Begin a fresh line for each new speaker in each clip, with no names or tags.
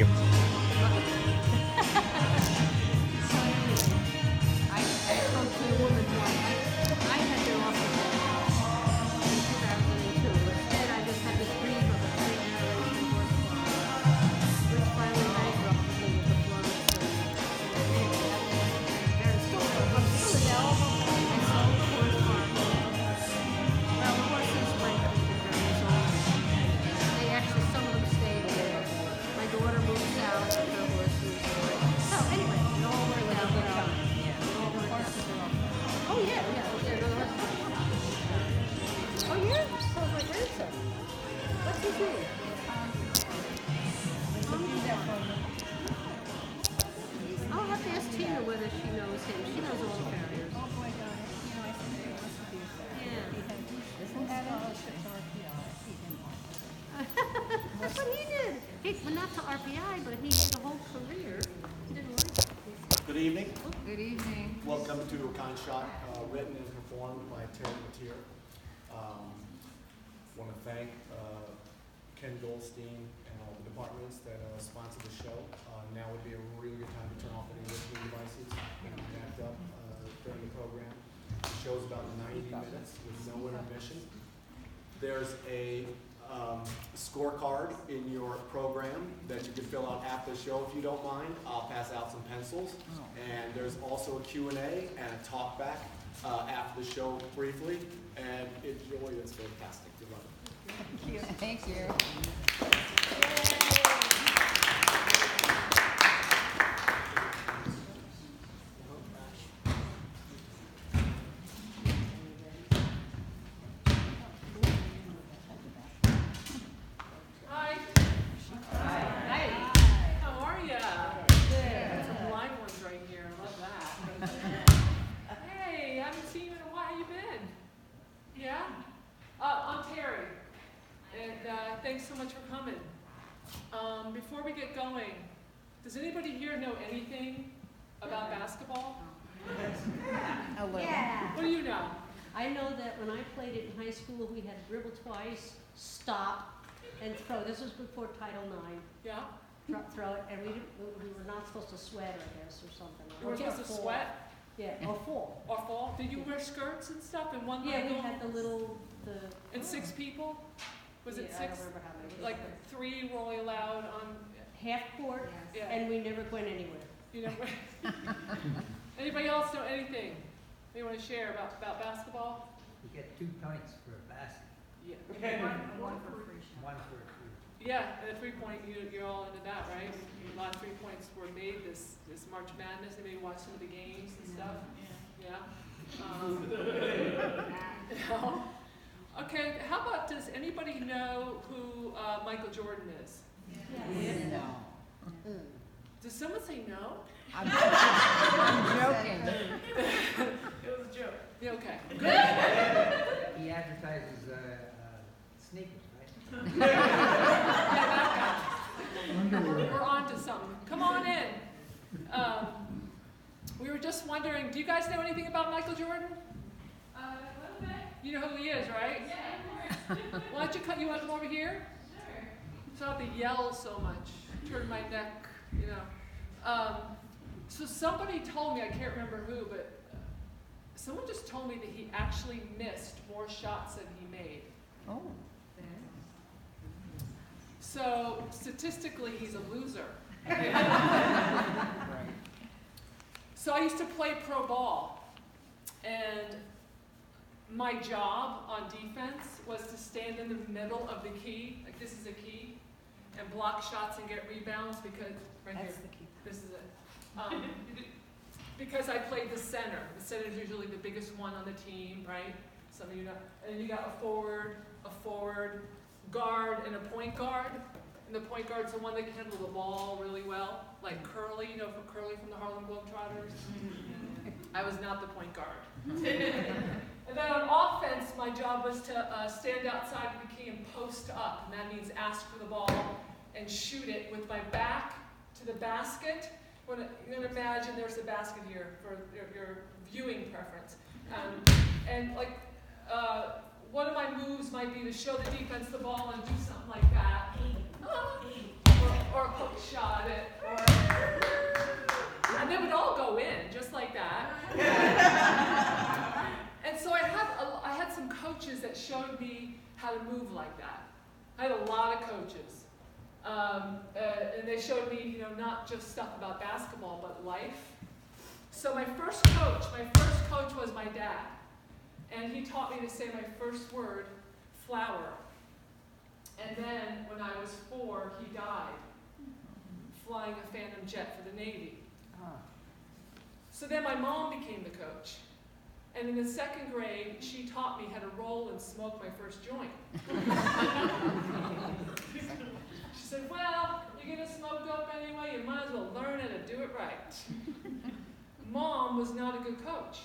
you.
I spoke to a woman once. I had been off of in 2002. Instead, I just had this dream of a three-generation horse farm, which finally bankrupted me with the floods. There's still I'm still in Dell. I sold the horse farm. Well, the horses went to the Arizona. They actually, some of them stayed there. My daughter moved south with her horses. So anyway, it all worked out. Oh yeah, yeah. Oh yeah, sounds my grandson. What's his name? I'll have to ask Tina whether she knows him. She knows all the farriers.
Oh boy, God, you know, I said it must be
Yeah.
Isn't that all ships RPI?
That's what he did. Well, not to RPI, but he did a whole career. He didn't like it.
Good evening.
Good evening.
Welcome to A Kind Shot, written and performed by Terry Mateer. Want to thank Ken Goldstein and all the departments that sponsored the show. Now would be a really good time to turn off any listening devices and be backed up during the program. The show's about 90 minutes with no intermission. There's a scorecard in your program that you can fill out after the show if you don't mind. I'll pass out some pencils. And there's also a Q&A and a talk back after the show briefly. And enjoy, it's fantastic to run.
Thank you. Thank you.
Hi. How are ya? Some live ones right here. I love that. Hey, haven't seen you in a while. How you been? Yeah? I'm Terry. And thanks so much for coming. Before we get going, does anybody here know anything about basketball?
A little.
Yeah.
What do you know?
I know that when I played it in high school, we had dribble twice, stop, and throw. This was before Title IX.
Yeah?
Throw it, and we were not supposed to sweat, I guess, or something.
You were
Or
supposed to
fall.
sweat
Yeah, or fall.
or fall? Did you wear skirts and stuff and one
Yeah, we
leg
had the little,
and 6 people? Was it
yeah, I
6?
don't remember how many.
Like 3 were only allowed on,
Half court,
yeah.
and we never went anywhere.
You know, anybody else know anything they want to share about basketball?
You get 2 points for a basket.
Yeah.
One for free.
One for a free.
Yeah, and a 3-point, you're all into that, right? A lot of 3 points were made this March Madness. They maybe watched some of the games and stuff. Yeah. No? Okay, how about, does anybody know who Michael Jordan is?
No.
Does someone say no?
I'm joking.
It was a joke. Yeah, okay.
He advertises sneakers, right?
Yeah, that guy. We're on to something. Come on in. We were just wondering, do you guys know anything about Michael Jordan? A little bit. You know who he is, right? Yeah, of course. Why don't you come over here? Sure. So I don't have to yell so much. Turn my neck, you know. So somebody told me, I can't remember who, but someone just told me that he actually missed more shots than he made.
Oh.
So statistically, he's a loser. So I used to play pro ball, and my job on defense was to stand in the middle of the key, like this is a key, and block shots and get rebounds because, right
That's
here,
the key.
this is it. Because I played the center. The center is usually the biggest one on the team, right? Some of you know. And then you got a forward, guard, and a point guard. And the point guard's the one that can handle the ball really well, like Curly, you know, from Curly from the Harlem Globetrotters. I was not the point guard. And then on offense, my job was to stand outside of the key and post up. And that means ask for the ball and shoot it with my back to the basket. You can imagine there's a basket here for your viewing preference. And like, one of my moves might be to show the defense the ball and do something like that. Or or a hook shot it, and they would all go in, just like that. And so I had some coaches that showed me how to move like that. I had a lot of coaches. And they showed me, not just stuff about basketball, but life. So my first coach was my dad. And he taught me to say my first word, flower. And then when I was 4, he died, flying a Phantom jet for the Navy. So then my mom became the coach. And in the 2nd grade, she taught me how to roll and smoke my first joint. She said, well, you're going to smoke dope anyway, you might as well learn how to do it right. Mom was not a good coach.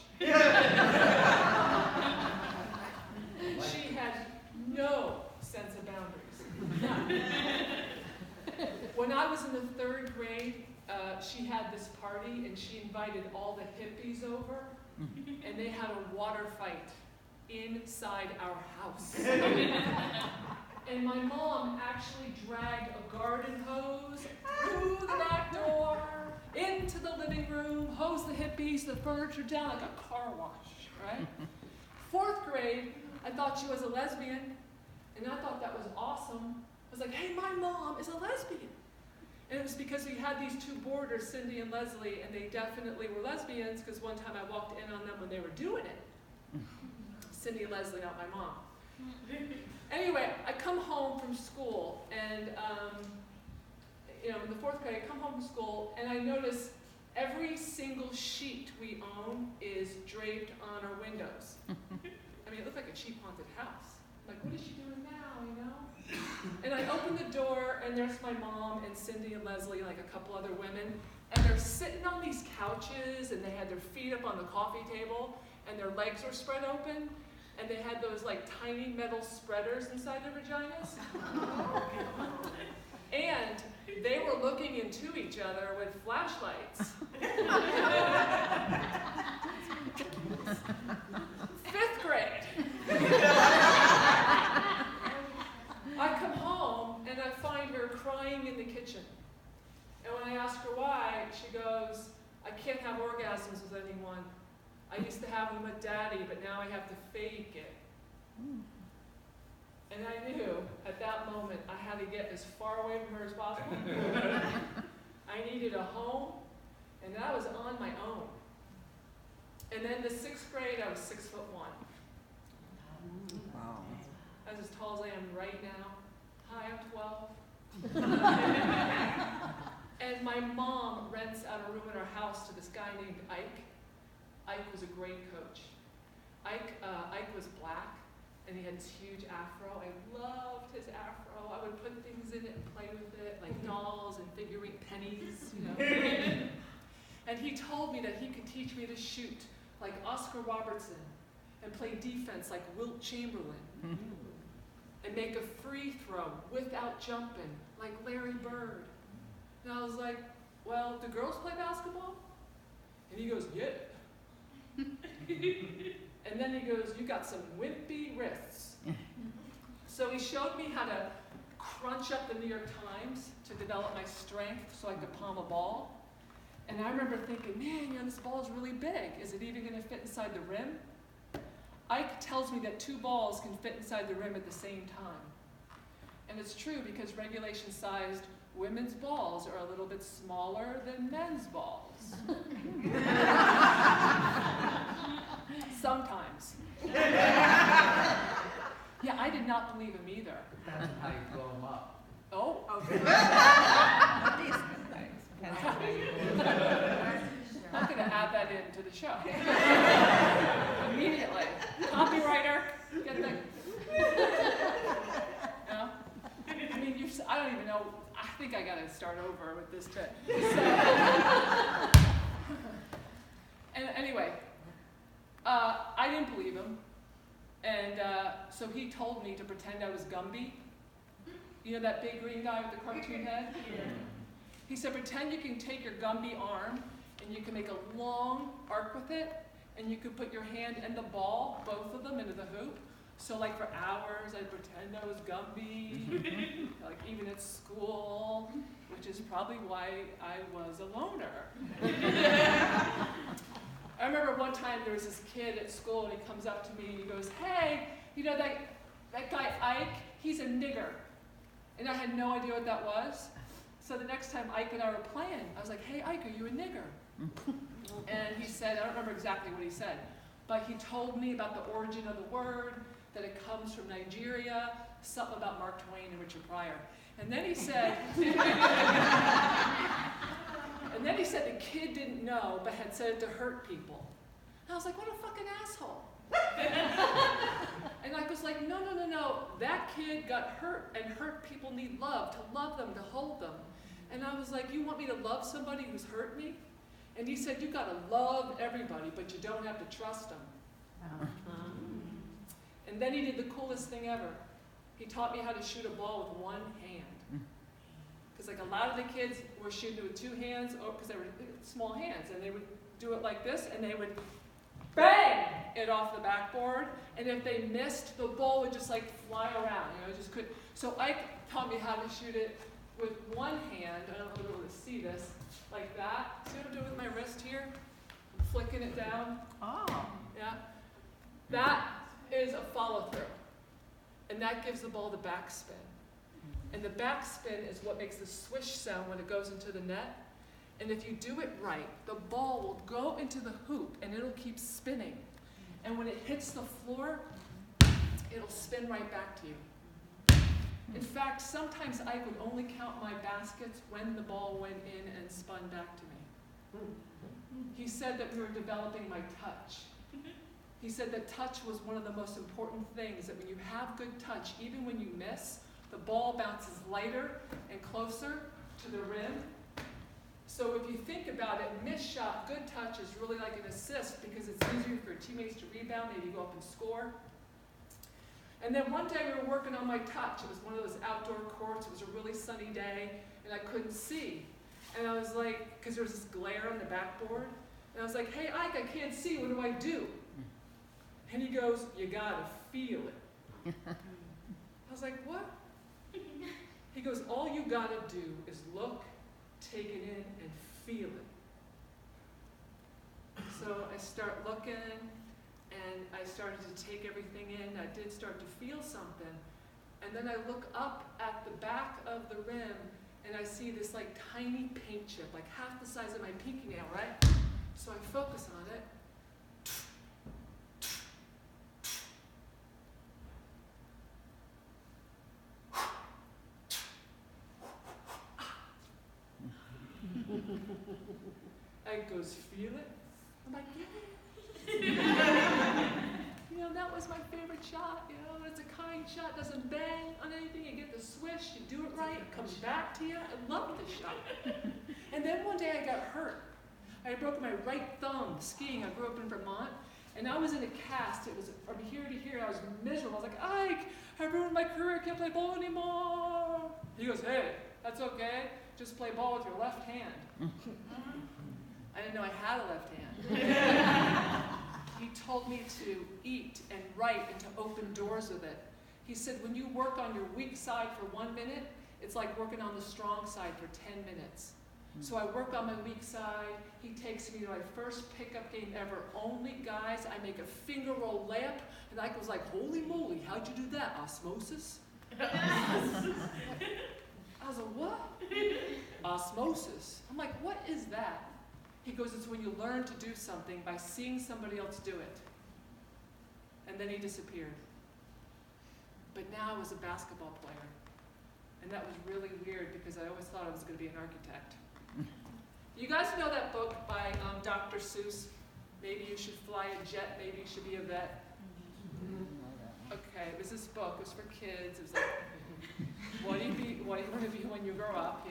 She had no sense of boundaries. None. When I was in the 3rd grade, she had this party and she invited all the hippies over and they had a water fight inside our house. And my mom actually dragged a garden hose through the back door, into the living room, hosed the hippies, the furniture down like a car wash, right? 4th grade, I thought she was a lesbian, and I thought that was awesome. I was like, hey, my mom is a lesbian. And it was because we had these 2 boarders, Cindy and Leslie, and they definitely were lesbians, because one time I walked in on them when they were doing it. Cindy and Leslie, not my mom. Anyway, I come home from school, and in the 4th grade, I come home from school, and I notice every single sheet we own is draped on our windows. I mean, it looked like a cheap haunted house. I'm like, what is she doing now, And I open the door, and there's my mom and Cindy and Leslie, and like a couple other women, and they're sitting on these couches, and they had their feet up on the coffee table, and their legs were spread open, and they had those like tiny metal spreaders inside their vaginas. And they were looking into each other with flashlights. 5th grade. I come home and I find her crying in the kitchen. And when I ask her why, she goes, I can't have orgasms with anyone. I used to have them with Daddy, but now I have to fake it. And I knew at that moment I had to get as far away from her as possible. I needed a home, and I was on my own. And then the 6th grade, I was 6'1".
Wow.
I was as tall as I am right now. Hi, I'm 12. And my mom rents out a room in our house to this guy named Ike. Ike was a great coach. Ike was black, and he had this huge afro. I loved his afro. I would put things in it and play with it, like dolls and figurine pennies, And he told me that he could teach me to shoot like Oscar Robertson and play defense like Wilt Chamberlain and make a free throw without jumping like Larry Bird. And I was like, well, do girls play basketball? And he goes, yeah. And then he goes, you got some wimpy wrists. So he showed me how to crunch up the New York Times to develop my strength so I could palm a ball. And I remember thinking, man, this ball is really big. Is it even going to fit inside the rim? Ike tells me that 2 balls can fit inside the rim at the same time. And it's true because regulation-sized women's balls are a little bit smaller than men's balls. Sometimes. Yeah, I did not believe him either.
Depends on how you blow them up.
Oh, okay. I'm going to add that into the show. Immediately. Copywriter, get the... No? I mean, I don't even know. I think I got to start over with this bit. So, and anyway, I didn't believe him. And so he told me to pretend I was Gumby. You know that big green guy with the cartoon head? Yeah. He said, pretend you can take your Gumby arm and you can make a long arc with it, and you can put your hand and the ball, both of them, into the hoop. So like for hours, I'd pretend I was Gumby, like even at school, which is probably why I was a loner. I remember one time there was this kid at school and he comes up to me and he goes, hey, you know that guy Ike, he's a nigger. And I had no idea what that was. So the next time Ike and I were playing, I was like, hey Ike, are you a nigger? And he said, I don't remember exactly what he said, but he told me about the origin of the word, that it comes from Nigeria, something about Mark Twain and Richard Pryor. And then he said, the kid didn't know, but had said it to hurt people. And I was like, what a fucking asshole. And I was like, no, that kid got hurt, and hurt people need love, to love them, to hold them. And I was like, you want me to love somebody who's hurt me? And he said, you gotta love everybody, but you don't have to trust them. And then he did the coolest thing ever. He taught me how to shoot a ball with one hand. Because like a lot of the kids were shooting with two hands, because they were small hands, and they would do it like this, and they would bang it off the backboard, and if they missed, the ball would just like fly around, just couldn't. So Ike taught me how to shoot it with one hand. I don't know if you'll be able to see this, like that. See what I'm doing with my wrist here? I'm flicking it down.
Oh.
Yeah. That is a follow through, and that gives the ball the backspin. And the backspin is what makes the swish sound when it goes into the net. And if you do it right, the ball will go into the hoop and it'll keep spinning. And when it hits the floor, it'll spin right back to you. In fact, sometimes I would only count my baskets when the ball went in and spun back to me. He said that we were developing my touch. He said that touch was one of the most important things, that when you have good touch, even when you miss, the ball bounces lighter and closer to the rim. So if you think about it, missed shot, good touch is really like an assist because it's easier for your teammates to rebound, maybe go up and score. And then one day we were working on my touch. It was one of those outdoor courts. It was a really sunny day, and I couldn't see. And I was like, because there was this glare on the backboard, and I was like, hey, Ike, I can't see. What do I do? And he goes, you gotta feel it. I was like, what? He goes, all you gotta do is look, take it in, and feel it. So I start looking, and I started to take everything in. I did start to feel something. And then I look up at the back of the rim, and I see this like tiny paint chip, like half the size of my pinky nail, right? So I focus on it. Ike goes, feel it? I'm like, yeah. That was my favorite shot. It's a kind shot, doesn't bang on anything. You get the swish, you do it right, it comes back to you. I love this shot. And then one day I got hurt. I had broken my right thumb skiing. I grew up in Vermont, and I was in a cast. It was from here to here. I was miserable. I was like, Ike, I ruined my career. I can't play ball anymore. He goes, hey, that's okay. Just play ball with your left hand. I didn't know I had a left hand. He told me to eat and write and to open doors with it. He said, when you work on your weak side for 1 minute, it's like working on the strong side for 10 minutes. So I work on my weak side. He takes me to my first pickup game ever. Only guys, I make a finger roll layup, and I was like, holy moly, how'd you do that? Osmosis? I was like, what? Osmosis. I'm like, what is that? He goes, it's when you learn to do something by seeing somebody else do it. And then he disappeared. But now I was a basketball player. And that was really weird because I always thought I was going to be an architect. You guys know that book by Dr. Seuss? Maybe you should fly a jet, maybe you should be a vet. Okay, it was this book. It was for kids. It was like, what do you want to be when you grow up,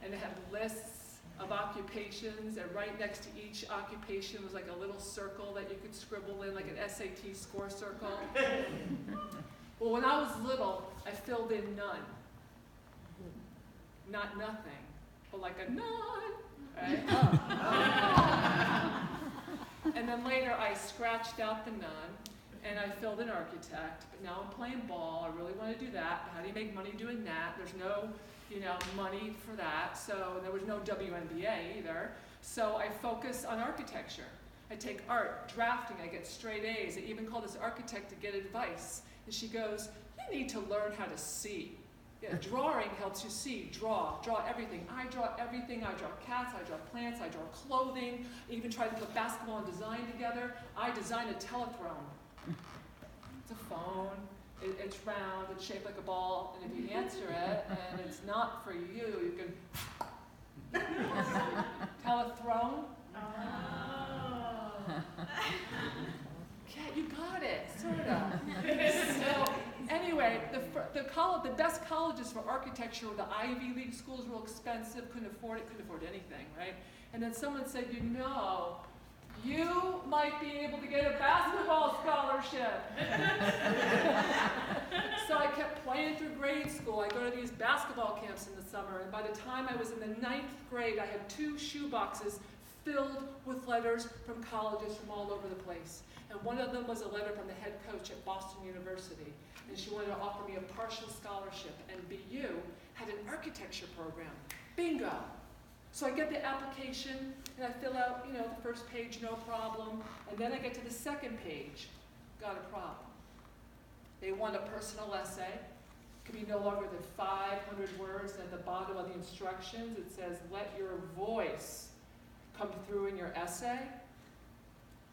And it had lists of occupations, and right next to each occupation was like a little circle that you could scribble in, like an SAT score circle. Well, when I was little, I filled in none. Not nothing, but like a none, right? And then later I scratched out the none, and I filled in architect, but now I'm playing ball. I really want to do that. How do you make money doing that? There's no, money for that. So there was no WNBA either. So I focus on architecture. I take art, drafting, I get straight A's. I even call this architect to get advice. And she goes, you need to learn how to see. Yeah, drawing helps you see. Draw everything. I draw everything. I draw cats, I draw plants, I draw clothing. I even try to put basketball and design together. I design a telethrone. It's a phone. It's round, it's shaped like a ball, and if you answer it, and it's not for you, you can telethrone. Yeah, you got it, sort of. So anyway, the best colleges for architecture were the Ivy League schools, real expensive, couldn't afford anything, right? And then someone said, you might be able to get a basketball scholarship. So I kept playing through grade school. I go to these basketball camps in the summer, and by the time I was in the 9th grade, I had 2 shoe boxes filled with letters from colleges from all over the place. And one of them was a letter from the head coach at Boston University, and she wanted to offer me a partial scholarship, and BU had an architecture program. Bingo! So I get the application, and I fill out, the first page, no problem, and then I get to the second page, got a problem. They want a personal essay. It could be no longer than 500 words, and at the bottom of the instructions it says, let your voice come through in your essay.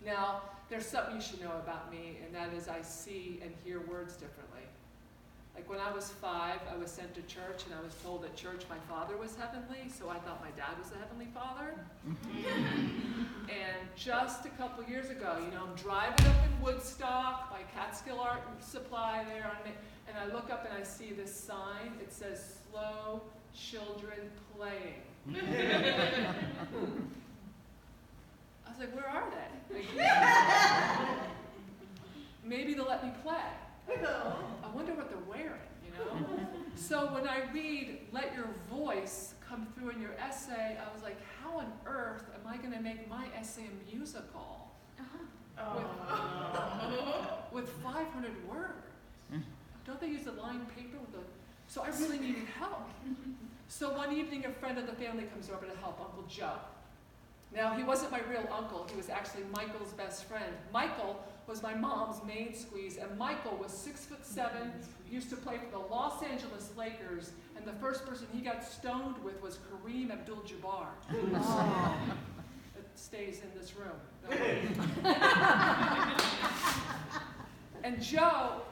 Now, there's something you should know about me, and that is I see and hear words differently. Like when I was 5, I was sent to church, and I was told at church my father was heavenly, so I thought my dad was the heavenly father. And just a couple years ago, I'm driving up in Woodstock, by Catskill Art and Supply there, and I look up and I see this sign. It says, slow children playing. I was like, where are they? Maybe they'll let me play. I wonder what they're wearing, So when I read, let your voice come through in your essay, I was like, how on earth am I going to make my essay a musical? With 500 words? Don't they use the lined paper with the... So I really needed help. So one evening, a friend of the family comes over to help, Uncle Joe. Now, he wasn't my real uncle. He was actually Michael's best friend. Michael was my mom's main squeeze, and Michael was 6'7", used to play for the Los Angeles Lakers, and the first person he got stoned with was Kareem Abdul-Jabbar. It stays in this room. And Joe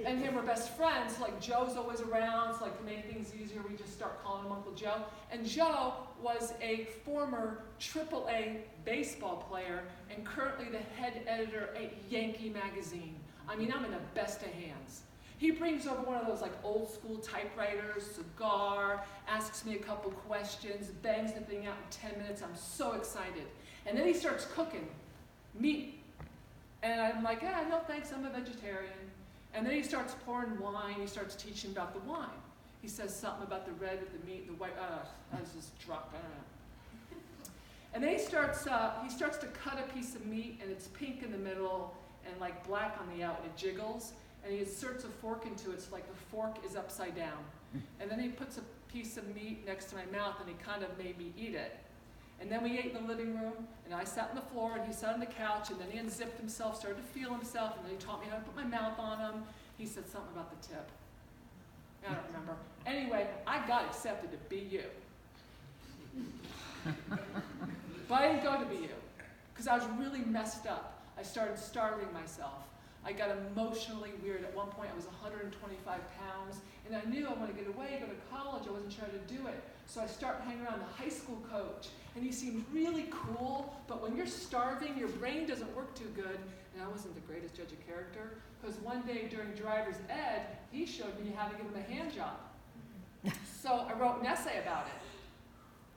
and him were best friends. Like, Joe's always around, so like to make things easier, we just start calling him Uncle Joe. And Joe was a former AAA baseball player and currently the head editor at Yankee magazine. I mean, I'm in the best of hands. He brings over one of those like old school typewriters, cigar, asks me a couple questions, bangs the thing out in 10 minutes. I'm so excited. And then he starts cooking meat. And I'm like, no thanks, I'm a vegetarian. And then he starts pouring wine, he starts teaching about the wine. He says something about the red of the meat, the white, I was just drunk, I don't know. And then he starts to cut a piece of meat, and it's pink in the middle and like black on the out, and it jiggles. And he inserts a fork into it, so like the fork is upside down. And then he puts a piece of meat next to my mouth, and he kind of made me eat it. And then we ate in the living room, and I sat on the floor, and he sat on the couch, and then he unzipped himself, started to feel himself, and then he taught me how to put my mouth on him. He said something about the tip. I don't remember. Anyway, I got accepted to BU. But I didn't go to BU, because I was really messed up. I started starving myself. I got emotionally weird. At one point, I was 125 pounds, and I knew I wanted to get away, go to college. I wasn't sure how to do it. So I started hanging around the high school coach, and he seemed really cool, but when you're starving, your brain doesn't work too good, and I wasn't the greatest judge of character, because one day during driver's ed, he showed me how to give him a hand job. So I wrote an essay about it,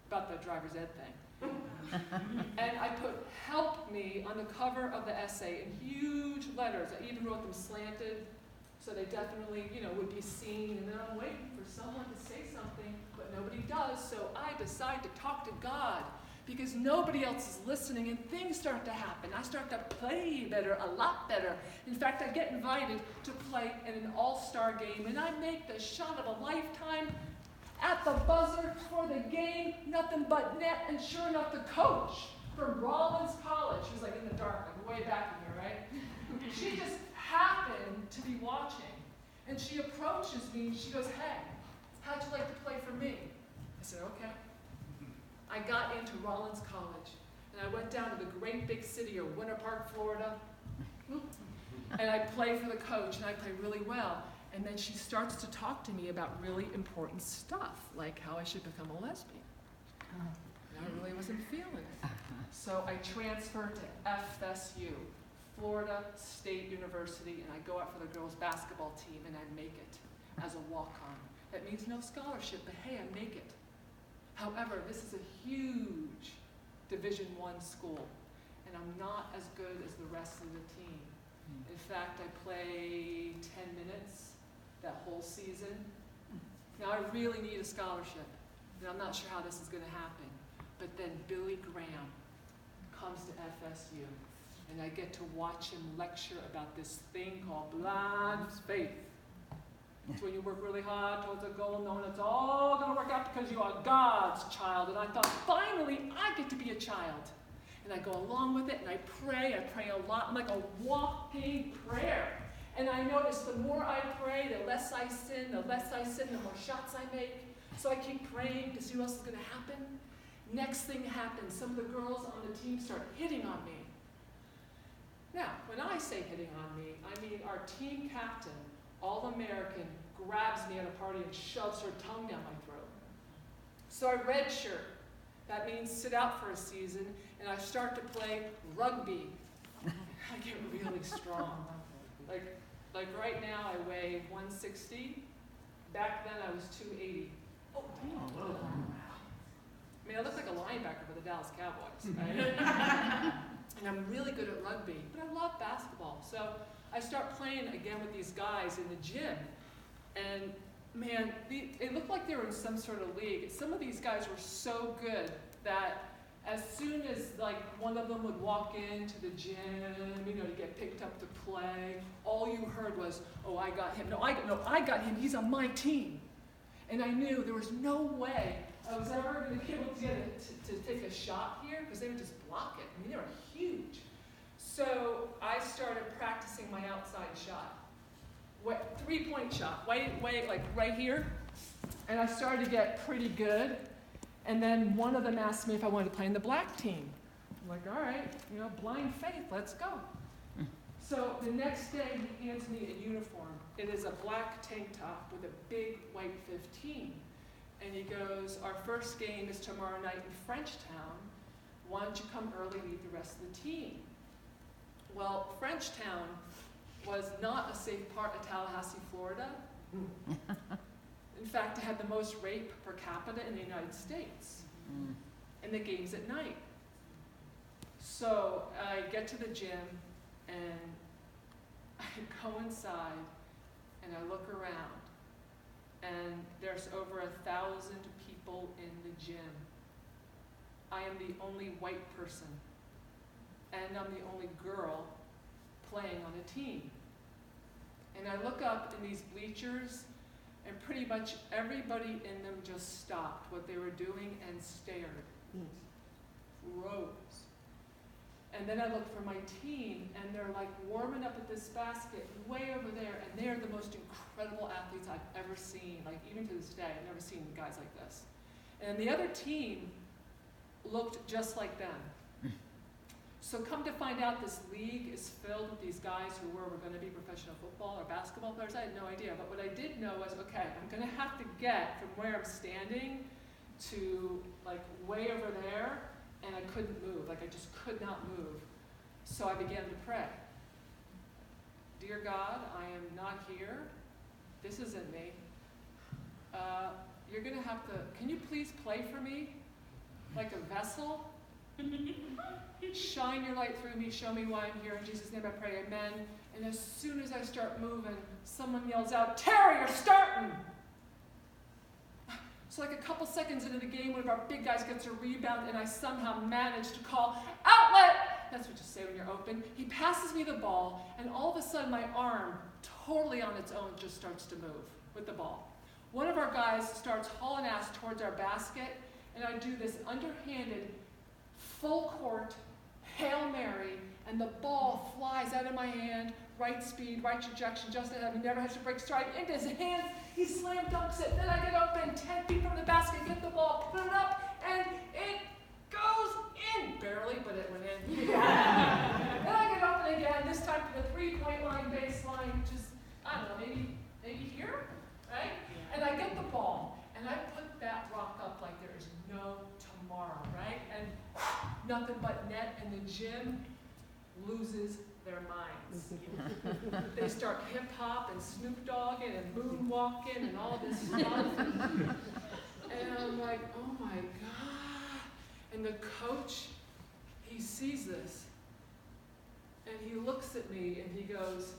about the driver's ed thing. And I put "help me" on the cover of the essay in huge letters. I even wrote them slanted, so they definitely, would be seen. And then I'm waiting for someone to say something, but nobody does. So I decide to talk to God. because nobody else is listening and things start to happen. I start to play better, a lot better. In fact, I get invited to play in an all-star game and I make the shot of a lifetime at the buzzer for the game, nothing but net, and sure enough, the coach from Rollins College, who's like in the dark, like way back in here, right? She just happened to be watching and she approaches me and she goes, "Hey, how'd you like to play for me?" I said, "Okay." I got into Rollins College, and I went down to the great big city of Winter Park, Florida, and I play for the coach, and I play really well. And then she starts to talk to me about really important stuff, like how I should become a lesbian. And I really wasn't feeling it. So I transferred to FSU, Florida State University, and I go out for the girls' basketball team, and I make it as a walk-on. That means no scholarship, but hey, I make it. However, this is a huge Division I school, and I'm not as good as the rest of the team. In fact, I play 10 minutes that whole season. Now, I really need a scholarship, and I'm not sure how this is going to happen. But then Billy Graham comes to FSU, and I get to watch him lecture about this thing called blind faith. It's when you work really hard towards a goal, knowing it's all going to work out because you are God's child. And I thought, finally, I get to be a child. And I go along with it, and I pray a lot. I'm like a walking prayer. And I notice the more I pray, the less I sin, the more shots I make. So I keep praying to see what else is going to happen. Next thing happens, some of the girls on the team start hitting on me. Now, when I say hitting on me, I mean our team captain, All-American, grabs me at a party and shoves her tongue down my throat. So I redshirt. That means sit out for a season, and I start to play rugby. I get really strong. Like right now, I weigh 160. Back then, I was 280. Oh, I mean, I look like a linebacker for the Dallas Cowboys, right? And I'm really good at rugby, but I love basketball. So I start playing again with these guys in the gym, and man, it looked like they were in some sort of league. Some of these guys were so good that as soon as like one of them would walk into the gym, you know, to get picked up to play, all you heard was, "Oh, I got him. No, I got him. He's on my team." And I knew there was no way I was ever going to be able to get to take a shot here because they would just block it. I mean, they were huge. So I started practicing my outside shot. Three-point shot, way like right here. And I started to get pretty good. And then one of them asked me if I wanted to play in the black team. I'm like, all right, you know, blind faith, let's go. So the next day he hands me a uniform. It is a black tank top with a big white 15. And he goes, "Our first game is tomorrow night in Frenchtown. Why don't you come early, leave the rest of the team?" Well, Frenchtown was not a safe part of Tallahassee, Florida. In fact, it had the most rape per capita in the United States. And the game's at night. So I get to the gym, and I go inside, and I look around, and there's over 1,000 people in the gym. I am the only white person, and I'm the only girl playing on a team. And I look up in these bleachers, and pretty much everybody in them just stopped what they were doing and stared. Froze. And then I look for my team, and they're like warming up at this basket way over there, and they're the most incredible athletes I've ever seen. Like, even to this day, I've never seen guys like this. And the other team looked just like them. So come to find out, this league is filled with these guys who were going to be professional football or basketball players. I had no idea. But what I did know was, okay, I'm going to have to get from where I'm standing to like way over there, and I couldn't move. Like, I just could not move. So I began to pray. Dear God, I am not here. This isn't me. You're going to have to, can you please play for me like a vessel? Shine your light through me, show me why I'm here. In Jesus' name I pray, amen. And as soon as I start moving, someone yells out, "Terry, you're starting!" So like a couple seconds into the game, one of our big guys gets a rebound, and I somehow manage to call, outlet! That's what you say when you're open. He passes me the ball, and all of a sudden my arm, totally on its own, just starts to move with the ball. One of our guys starts hauling ass towards our basket, and I do this underhanded, full court, Hail Mary, and the ball flies out of my hand, right speed, right trajectory, just ahead. He never has to break stride into his hands. He slam dunks it. Then I get open 10 feet from the basket, get the ball, put it up, and it goes in. Barely, but it went in. Then I get open again, this time to the three-point line, baseline, just, I don't know, maybe here, right? And I get the ball, and I put that rock up like there is no tomorrow, right? And nothing but net, and the gym loses their minds. They start hip hop and Snoop Dogging and moonwalking and all this stuff. And I'm like, oh my God. And the coach, he sees this, and he looks at me and he goes,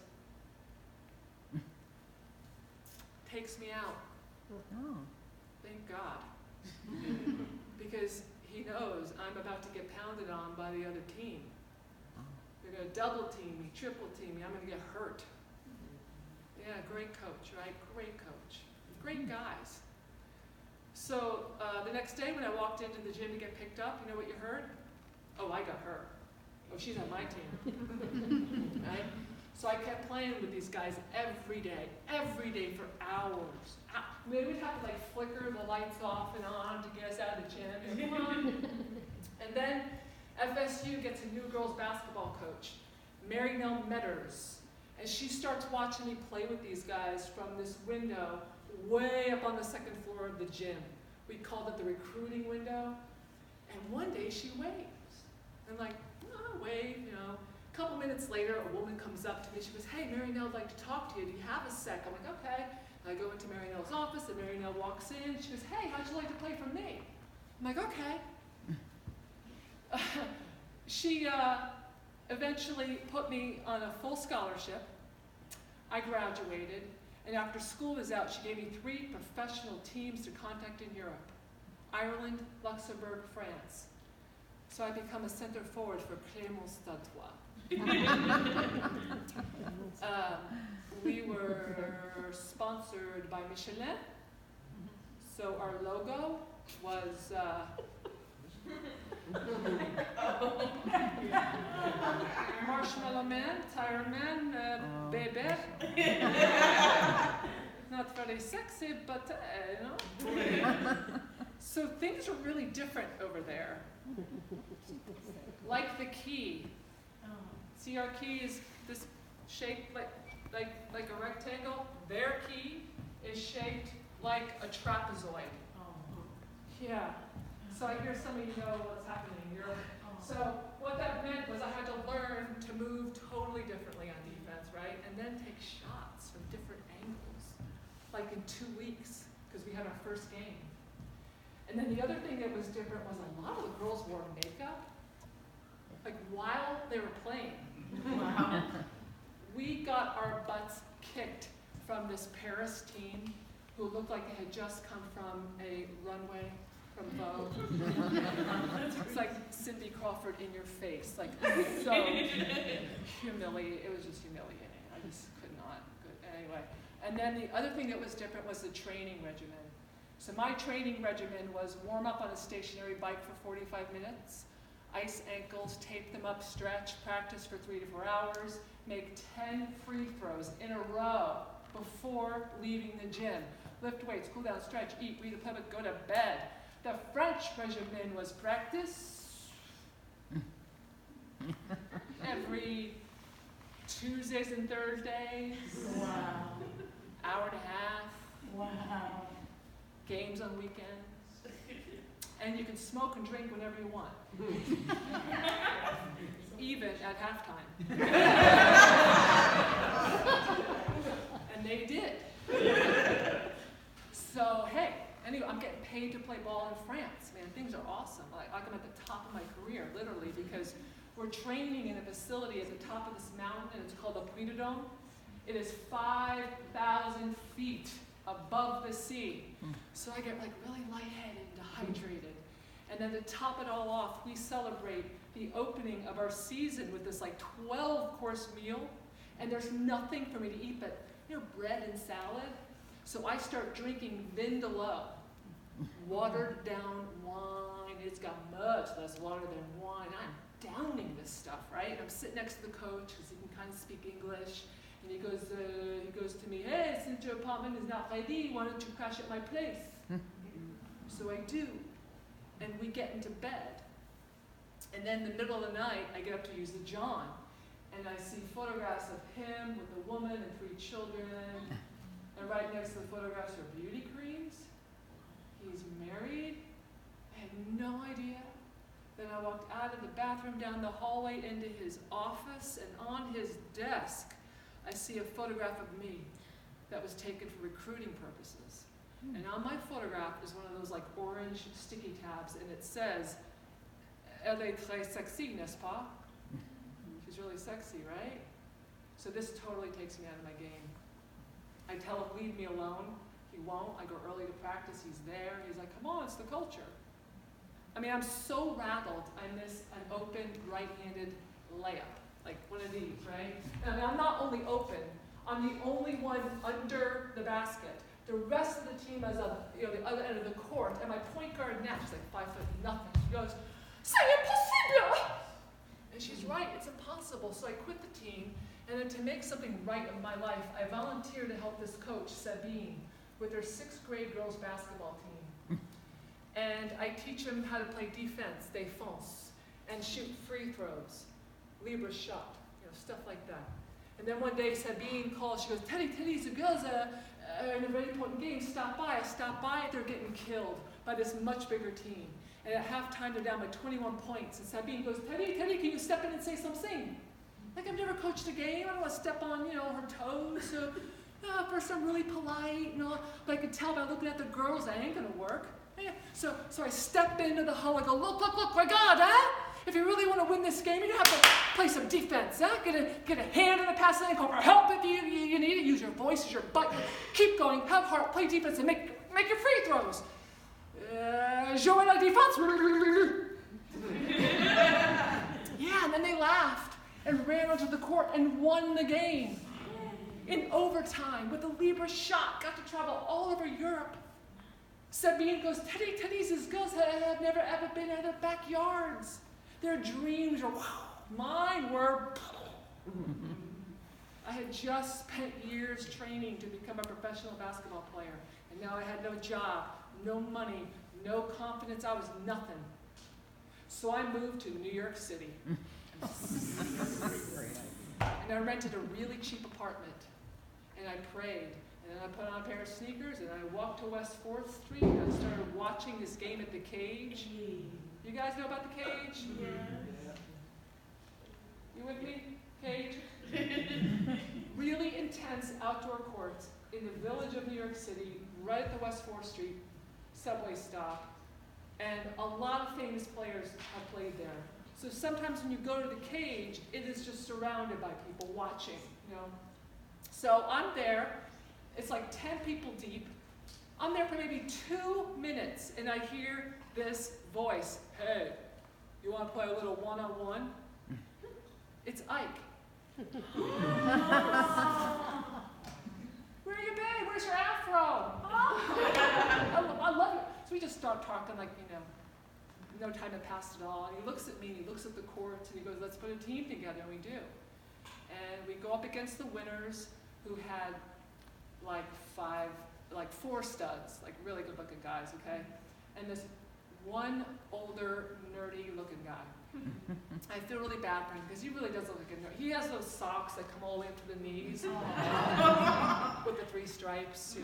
takes me out.
Oh.
Thank God. Because he knows I'm about to get pounded on by the other team. They're going to double team me, triple team me. I'm going to get hurt. Yeah, great coach, right? Great coach. Great guys. So the next day when I walked into the gym to get picked up, you know what you heard? Oh, I got her. Oh, she's on my team. Right? So I kept playing with these guys every day for hours. Maybe we'd have to like flicker the lights off and on to get us out of the gym. Come on. And then FSU gets a new girls basketball coach, Mary Nell Metters, and she starts watching me play with these guys from this window way up on the second floor of the gym. We called it the recruiting window. And one day she waves. And like, oh, wave, you know. A couple minutes later, a woman comes up to me. She goes, hey, Mary Nell, I'd like to talk to you. Do you have a sec? I'm like, okay. And I go into Mary Nell's office, and Mary Nell walks in. She goes, hey, how'd you like to play for me? I'm like, okay. She eventually put me on a full scholarship. I graduated, and after school was out, she gave me 3 professional teams to contact in Europe: Ireland, Luxembourg, France. So I become a center forward for Clément Statois. We were sponsored by Michelin, so our logo was Marshmallow Man, Tire Man, Bébé. Not very sexy, but you know. So things are really different over there. Like the key. See, our key is this shaped like a rectangle. Their key is shaped like a trapezoid. Yeah. So I hear some of you know what's happening in Europe. So what that meant was I had to learn to move totally differently on defense, right? And then take shots from different angles, like in 2 weeks, because we had our first game. And then the other thing that was different was a lot of the girls wore makeup, like while they were playing. Wow. We got our butts kicked from this Paris team who looked like they had just come from a runway from Vogue. It's like Cindy Crawford in your face, like so humiliating. It was just humiliating. I just could not. Anyway, and then the other thing that was different was the training regimen. So my training regimen was warm up on a stationary bike for 45 minutes, ice ankles, tape them up, stretch, practice for 3 to 4 hours, make 10 free throws in a row before leaving the gym. Lift weights, cool down, stretch, eat, read a pivot, go to bed. The French regimen was practice every Tuesdays and Thursdays.
Wow.
Hour and a half.
Wow.
Games on weekends. And you can smoke and drink whenever you want. Even at halftime. And they did. So, hey, anyway, I'm getting paid to play ball in France. Man, things are awesome. Like I'm at the top of my career, literally, because we're training in a facility at the top of this mountain, and it's called the Puy de Dôme. It is 5,000 feet above the sea. So I get like really lightheaded and dehydrated. And then to top it all off, we celebrate the opening of our season with this like 12-course meal. And there's nothing for me to eat but, bread and salad. So I start drinking Vindaloo, watered down wine. It's got much less water than wine. I'm downing this stuff, right? And I'm sitting next to the coach because he can kind of speak English. And he goes to me, hey, since your apartment is not ready, why don't you crash at my place? So I do. And we get into bed. And then in the middle of the night, I get up to use the John. And I see photographs of him with a woman and 3 children. And right next to the photographs are beauty creams. He's married. I had no idea. Then I walked out of the bathroom, down the hallway into his office, and on his desk, I see a photograph of me that was taken for recruiting purposes. And on my photograph is one of those like orange sticky tabs, and it says, Elle est très sexy, n'est-ce pas? She's really sexy, right? So this totally takes me out of my game. I tell him, leave me alone. He won't. I go early to practice. He's there. He's like, come on, it's the culture. I mean, I'm so rattled, I miss an open right-handed layup, like one of these, right? And I mean, I'm not only open, I'm the only one under the basket. The rest of the team is on the other end of the court, and my point guard now, she's like 5'0". She goes, c'est impossible! And she's right, it's impossible. So I quit the team, and then to make something right in my life, I volunteered to help this coach, Sabine, with her 6th grade girls basketball team. And I teach them how to play defense, défense, and shoot free throws, libre shot, stuff like that. And then one day Sabine calls, she goes, Teddy, the girls are in a very important game, stop by. I stop by, they're getting killed by this much bigger team. And at halftime, they're down by 21 points. And Sabine goes, Teddy, can you step in and say something? Like, I've never coached a game, I don't want to step on, her toes. So, first I'm really polite, but I could tell by looking at the girls, that ain't gonna work. Yeah. So I step into the hall, I go, look, my God, huh? If you really want to win this game, you're going to have to play some defense, huh? Get a hand in the pass lane, call for help if you need it, use your voice, use your butt, keep going, have heart, play defense, and make your free throws. Jouer la défense. Yeah, and then they laughed and ran onto the court and won the game. In overtime, with a libre shot, got to travel all over Europe. Sabine goes, Teddy's girls have never ever been out of their backyards. Their dreams are, wow, mine were. I had just spent years training to become a professional basketball player, and now I had no job, no money, no confidence, I was nothing. So I moved to New York City. And I rented a really cheap apartment, and I prayed. And then I put on a pair of sneakers, and I walked to West 4th Street, and I started watching this game at the Cage. You guys know about the Cage?
Yeah.
You with me? Cage? Really intense outdoor courts in the village of New York City, right at the West 4th Street subway stop. And a lot of famous players have played there. So sometimes when you go to the Cage, it is just surrounded by people watching, So I'm there. It's like 10 people deep. I'm there for maybe 2 minutes, and I hear this voice. Hey, you want to play a little one-on-one? It's Ike. Where you been? Where's your afro? I love it. So we just start talking like, no time had passed at all. And he looks at me, and he looks at the court, and he goes, let's put a team together, and we do. And we go up against the winners who had like 4 studs, like really good looking guys, okay? And this one older, nerdy looking guy. I feel really bad for him because he really does look like a nerd. He has those socks that come all the way up to the knees with the 3 stripes,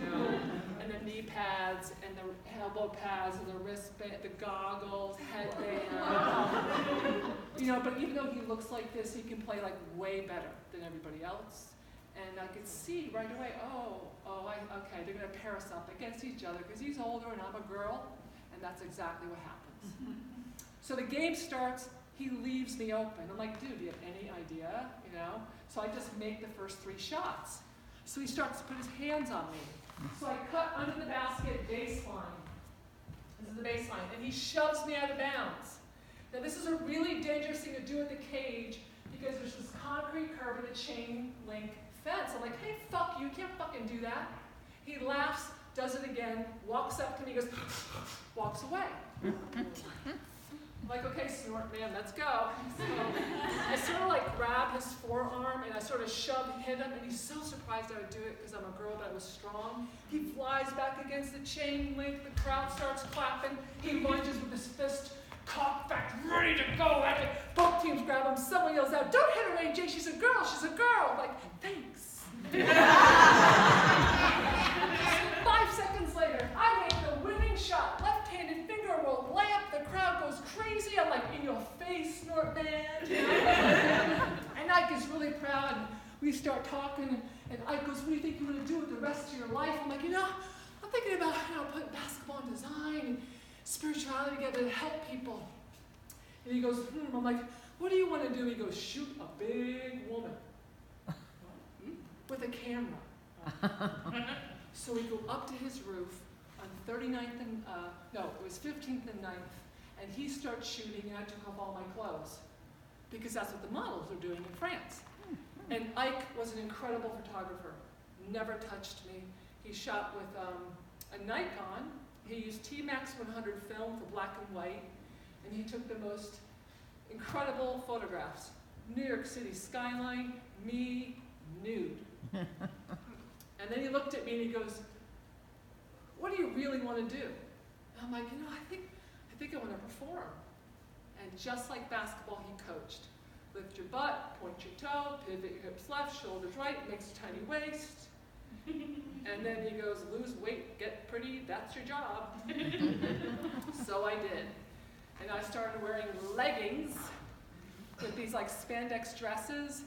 and the knee pads and the elbow pads and the wristband, the goggles, headband. But even though he looks like this, he can play like way better than everybody else. And I could see right away, okay, they're going to pair us up against each other because he's older and I'm a girl, and that's exactly what happens. So the game starts, he leaves me open. I'm like, dude, do you have any idea? So I just make the first 3 shots. So he starts to put his hands on me. So I cut under the basket baseline. This is the baseline. And he shoves me out of bounds. Now this is a really dangerous thing to do at the cage because there's this concrete curb and a chain link fence. I'm like, hey, fuck you can't fucking do that. He laughs, does it again, walks up to me, goes, walks away. I'm like, okay, snort man, let's go. So I sort of like grab his forearm and I sort of hit him, and he's so surprised I would do it because I'm a girl, but I was strong. He flies back against the chain link, the crowd starts clapping, he lunges with his fist cocked back, ready to go at it. Both teams grab him, someone yells out, don't hit her, AJ, she's a girl, she's a girl. I'm like, thanks. 5 seconds later, I made the winning shot, left-handed finger roll, layup, the crowd goes crazy, I'm like, in your face, snort man. And Ike is really proud, and we start talking, and Ike goes, what do you think you want to do with the rest of your life? I'm like, I'm thinking about putting basketball and design and spirituality together to help people. And he goes, I'm like, what do you want to do? He goes, shoot a big woman with a camera. So we go up to his roof on 39th and, it was 15th and 9th, and he starts shooting, and I took off all my clothes, because that's what the models are doing in France. And Ike was an incredible photographer, never touched me. He shot with a Nikon. He used T-Max 100 film for black and white, and he took the most incredible photographs. New York City skyline, me, nude. And then he looked at me and he goes, what do you really want to do? And I'm like, I think I want to perform. And just like basketball, he coached. Lift your butt, point your toe, pivot your hips left, shoulders right, makes a tiny waist. And then he goes, lose weight, get pretty, that's your job. So I did. And I started wearing leggings with these like spandex dresses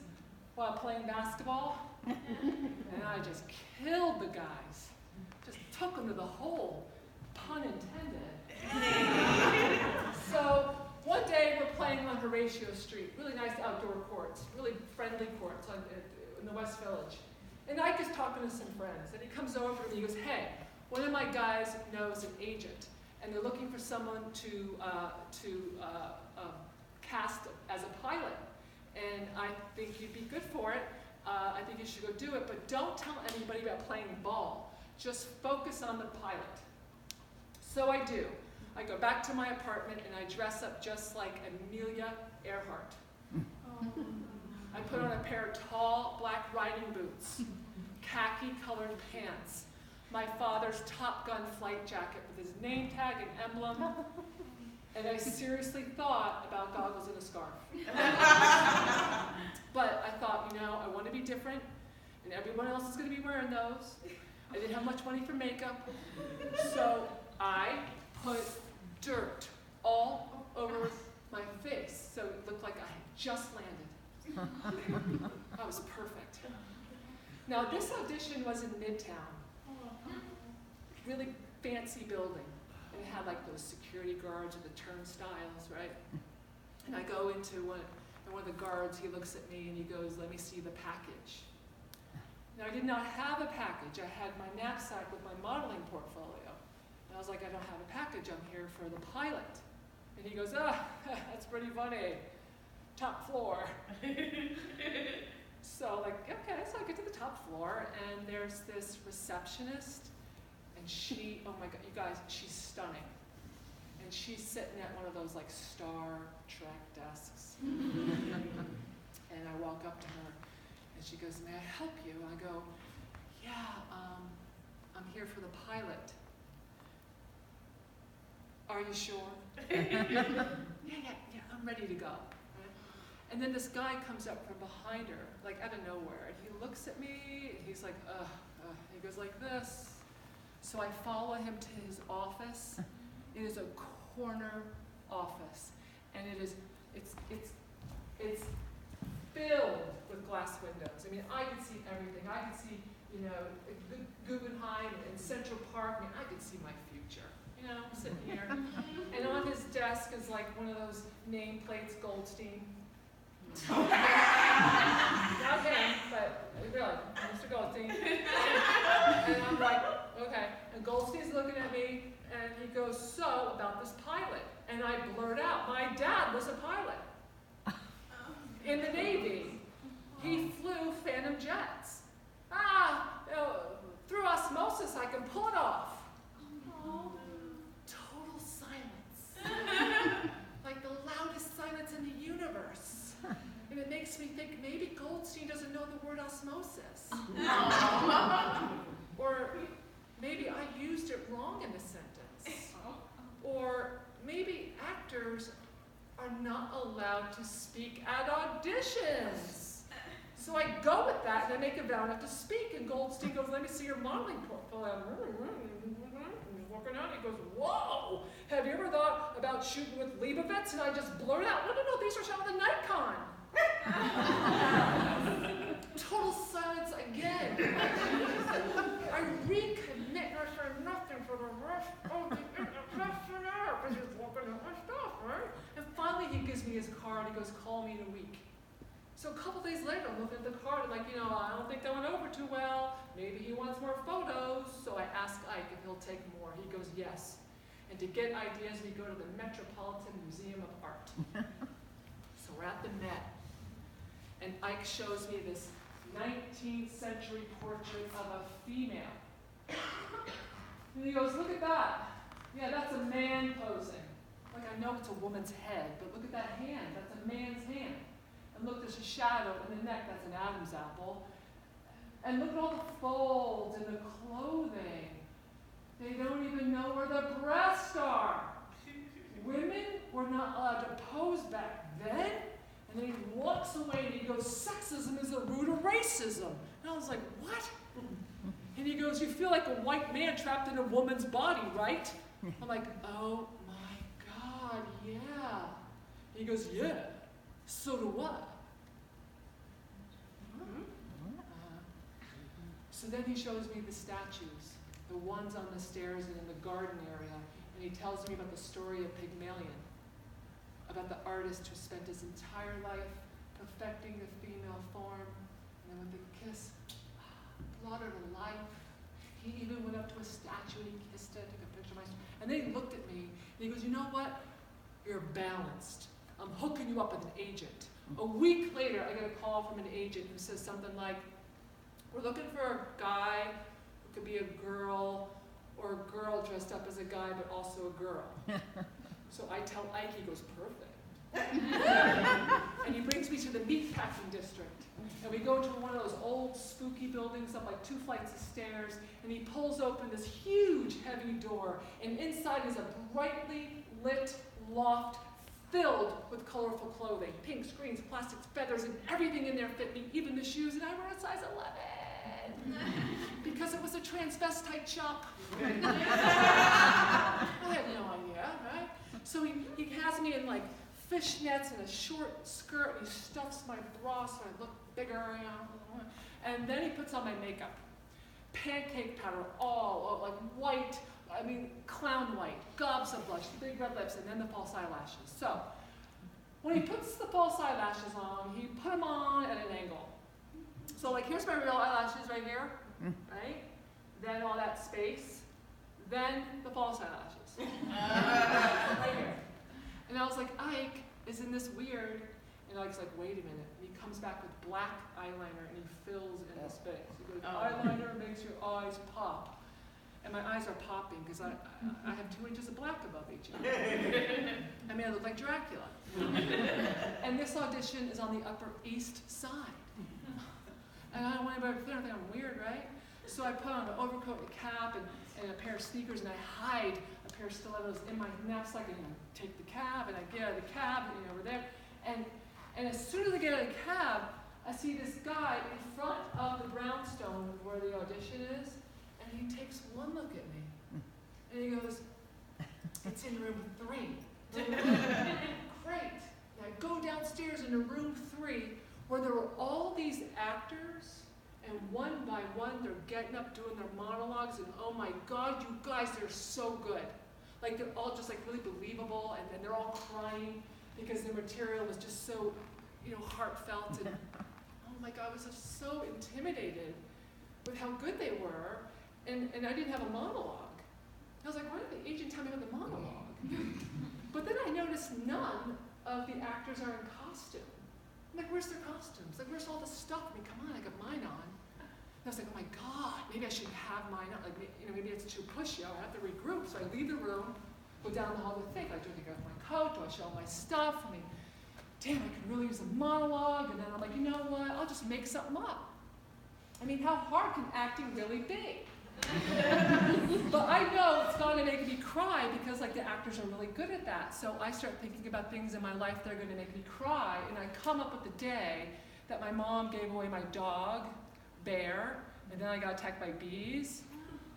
while playing basketball. And I just killed the guys. Just took them to the hole, pun intended. So one day we're playing on Horatio Street, really nice outdoor courts, really friendly courts in the West Village. And Ike is talking to some friends, and he comes over to me, he goes, hey, one of my guys knows an agent, and they're looking for someone to cast as a pilot. And I think you'd be good for it. I think you should go do it, but don't tell anybody about playing ball. Just focus on the pilot. So I do. I go back to my apartment and I dress up just like Amelia Earhart. I put on a pair of tall black riding boots, khaki-colored pants, my father's Top Gun flight jacket with his name tag and emblem, and I seriously thought about goggles and a scarf. But I thought, I want to be different, and everyone else is going to be wearing those. I didn't have much money for makeup, so I put dirt all over my face, so it looked like I had just landed. That was perfect. Now this audition was in Midtown, really fancy building, and it had like those security guards with the turnstiles, right? And I go into one of the guards, he looks at me and he goes, let me see the package. Now I did not have a package, I had my knapsack with my modeling portfolio. And I was like, I don't have a package, I'm here for the pilot. And he goes, that's pretty funny. Top floor. So like, okay, so I get to the top floor and there's this receptionist and she, oh my God, you guys, she's stunning. And she's sitting at one of those like Star Trek desks. And I walk up to her and she goes, may I help you? And I go, yeah, I'm here for the pilot. Are you sure? Yeah, I'm ready to go. And then this guy comes up from behind her, like out of nowhere, and he looks at me, and he's like, he goes like this. So I follow him to his office. It is a corner office, and it's filled with glass windows. I mean, I could see everything. I could see, Guggenheim and Central Park. I mean, I could see my future. I'm sitting here, and on his desk is like one of those nameplates, Goldstein. Not him, but really, Mr. Goldstein. And I'm like, Goldstein's looking at me, and he goes, so, about this pilot. And I blurt out, my dad was a pilot in the Navy. He flew Phantom jets. Through osmosis, I can pull it off. Total silence. Like the loudest silence in the universe. And it makes me think maybe Goldstein doesn't know the word osmosis. Or maybe I used it wrong in the sentence. Or maybe actors are not allowed to speak at auditions. So I go with that and I make a vow not to speak. And Goldstein goes, let me see your modeling portfolio. He's walking out, he goes, whoa, have you ever thought about shooting with Leibovitz? And I just blurt out, no, these are shot with a Nikon. Total silence again. I recommit not for nothing for the rest of the intercessionaire, because he's walking out my stuff, right? And finally he gives me his card, he goes, call me in a week. So a couple days later, I'm looking at the card, I'm like, I don't think that went over too well. Maybe he wants more photos. So I ask Ike if he'll take more. He goes, yes. And to get ideas, we go to the Metropolitan Museum of Art. So we're at the Met. And Ike shows me this 19th century portrait of a female. And he goes, look at that. Yeah, that's a man posing. Like, I know it's a woman's head, but look at that hand. That's a man's hand. And look, there's a shadow in the neck, that's an Adam's apple. And look at all the folds and the clothing. They don't even know where the breasts are. Women were not allowed to pose back then. And then he walks away and he goes, sexism is the root of racism. And I was like, what? And he goes, you feel like a white man trapped in a woman's body, right? I'm like, oh my God, yeah. And he goes, yeah. So do I. So then he shows me the statues, the ones on the stairs and in the garden area, and he tells me about the story of Pygmalion, about the artist who spent his entire life perfecting the female form, and then with a kiss, brought her to life. He even went up to a statue and he kissed it, took a picture of my statue, and then he looked at me, and he goes, you know what? You're balanced. I'm hooking you up with an agent. A week later, I get a call from an agent who says something like, we're looking for a guy who could be a girl, or a girl dressed up as a guy, but also a girl. So I tell Ike, he goes, perfect. And he brings me to the meatpacking district. And we go to one of those old spooky buildings up like 2 flights of stairs, and he pulls open this huge heavy door, and inside is a brightly lit loft filled with colorful clothing, pinks, greens, plastics, feathers, and everything in there fit me, even the shoes, and I wear a size 11. Because it was a transvestite shop. I had no idea, right? So he has me in like fishnets and a short skirt, and he stuffs my bra so I look bigger, and then he puts on my makeup. Pancake powder, all like white, clown white, gobs of blush, big red lips, and then the false eyelashes. So, when he puts the false eyelashes on, he put them on at an angle. So like, here's my real eyelashes right here, right? Then all that space, then the false eyelashes. Right here. And I was like, Ike, isn't this weird? And Ike's like, wait a minute. And he comes back with black eyeliner and he fills in the space. He goes, eyeliner makes your eyes pop. And my eyes are popping because I have 2 inches of black above each eye. I look like Dracula. And this audition is on the Upper East Side. And I don't want anybody to think I'm weird, right? So I put on an overcoat and a cap and a pair of sneakers, and I hide a pair of stilettos in my knapsack, and take the cab, and I get out of the cab, and over there. And as soon as I get out of the cab, I see this guy in front of the brownstone where the audition is, and he takes one look at me, and he goes, it's in room 3. Great. And I go downstairs into room 3, where there were all these actors, and one by one they're getting up doing their monologues, and oh my God, you guys, they're so good. Like, they're all just like really believable, and then they're all crying because the material was just so, heartfelt, and oh my God, I was just so intimidated with how good they were, and I didn't have a monologue. I was like, why did the agent tell me about the monologue? But then I noticed none of the actors are in costume. I'm like, where's their costumes? Like, where's all this stuff? I mean, come on, I got mine on. And I was like, oh my God, maybe I should have mine on. Like, maybe it's too pushy. I have to regroup. So I leave the room, go down the hall to think, like, do I take off my coat? Do I show my stuff? I mean, damn, I could really use a monologue. And then I'm like, you know what? I'll just make something up. I mean, how hard can acting really be? But I know it's going to make me cry because like the actors are really good at that. So I start thinking about things in my life that are going to make me cry, and I come up with the day that my mom gave away my dog, Bear, and then I got attacked by bees.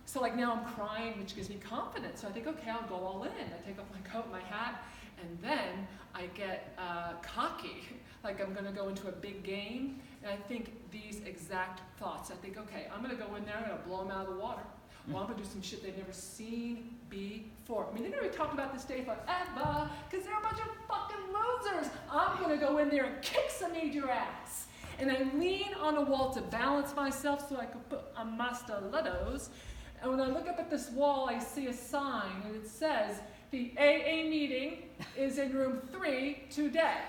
So like now I'm crying, which gives me confidence. So I think, okay, I'll go all in. I take off my coat, my hat, and then I get cocky, like I'm going to go into a big game. And I think these exact thoughts. I think, okay, I'm going to go in there, I'm going to blow them out of the water. Well, I'm going to do some shit they've never seen before. I mean, they're going to be talking about this day forever because they're a bunch of fucking losers. I'm going to go in there and kick some major ass. And I lean on a wall to balance myself so I could put on my stilettos. And when I look up at this wall, I see a sign, and it says, the AA meeting is in room 3 today.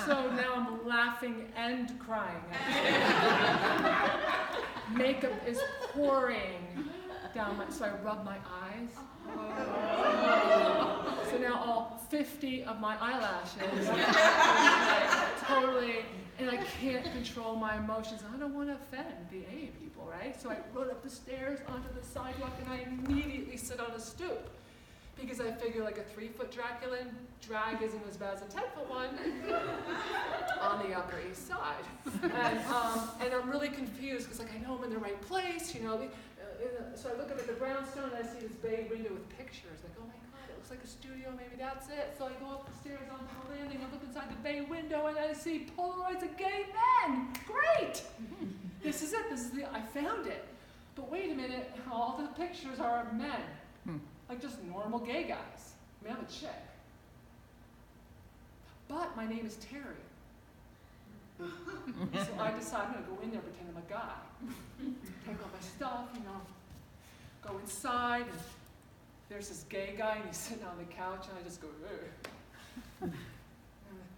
So now I'm laughing and crying. Makeup is pouring down my, so I rub my eyes. So now all 50 of my eyelashes like, totally, and I can't control my emotions. I don't want to offend the AA people, right? So I rode up the stairs onto the sidewalk, and I immediately sit on a stoop. Because I figure like a 3-foot Dracula drag isn't as bad as a 10-foot one on the Upper East Side. And I'm really confused because like I know I'm in the right place, you know. So I look up at the brownstone and I see this bay window with pictures. Like, oh my God, it looks like a studio, maybe that's it. So I go up the stairs onto the landing, I look inside the bay window and I see Polaroids of gay men. Great! This is it, I found it. But wait a minute, all the pictures are of men. Like just normal gay guys. I mean, I'm a chick. But my name is Terry. So I decide I'm going to go in there and pretend I'm a guy. Take all my stuff, you know, go inside, and there's this gay guy, and he's sitting on the couch, and I just go, ugh.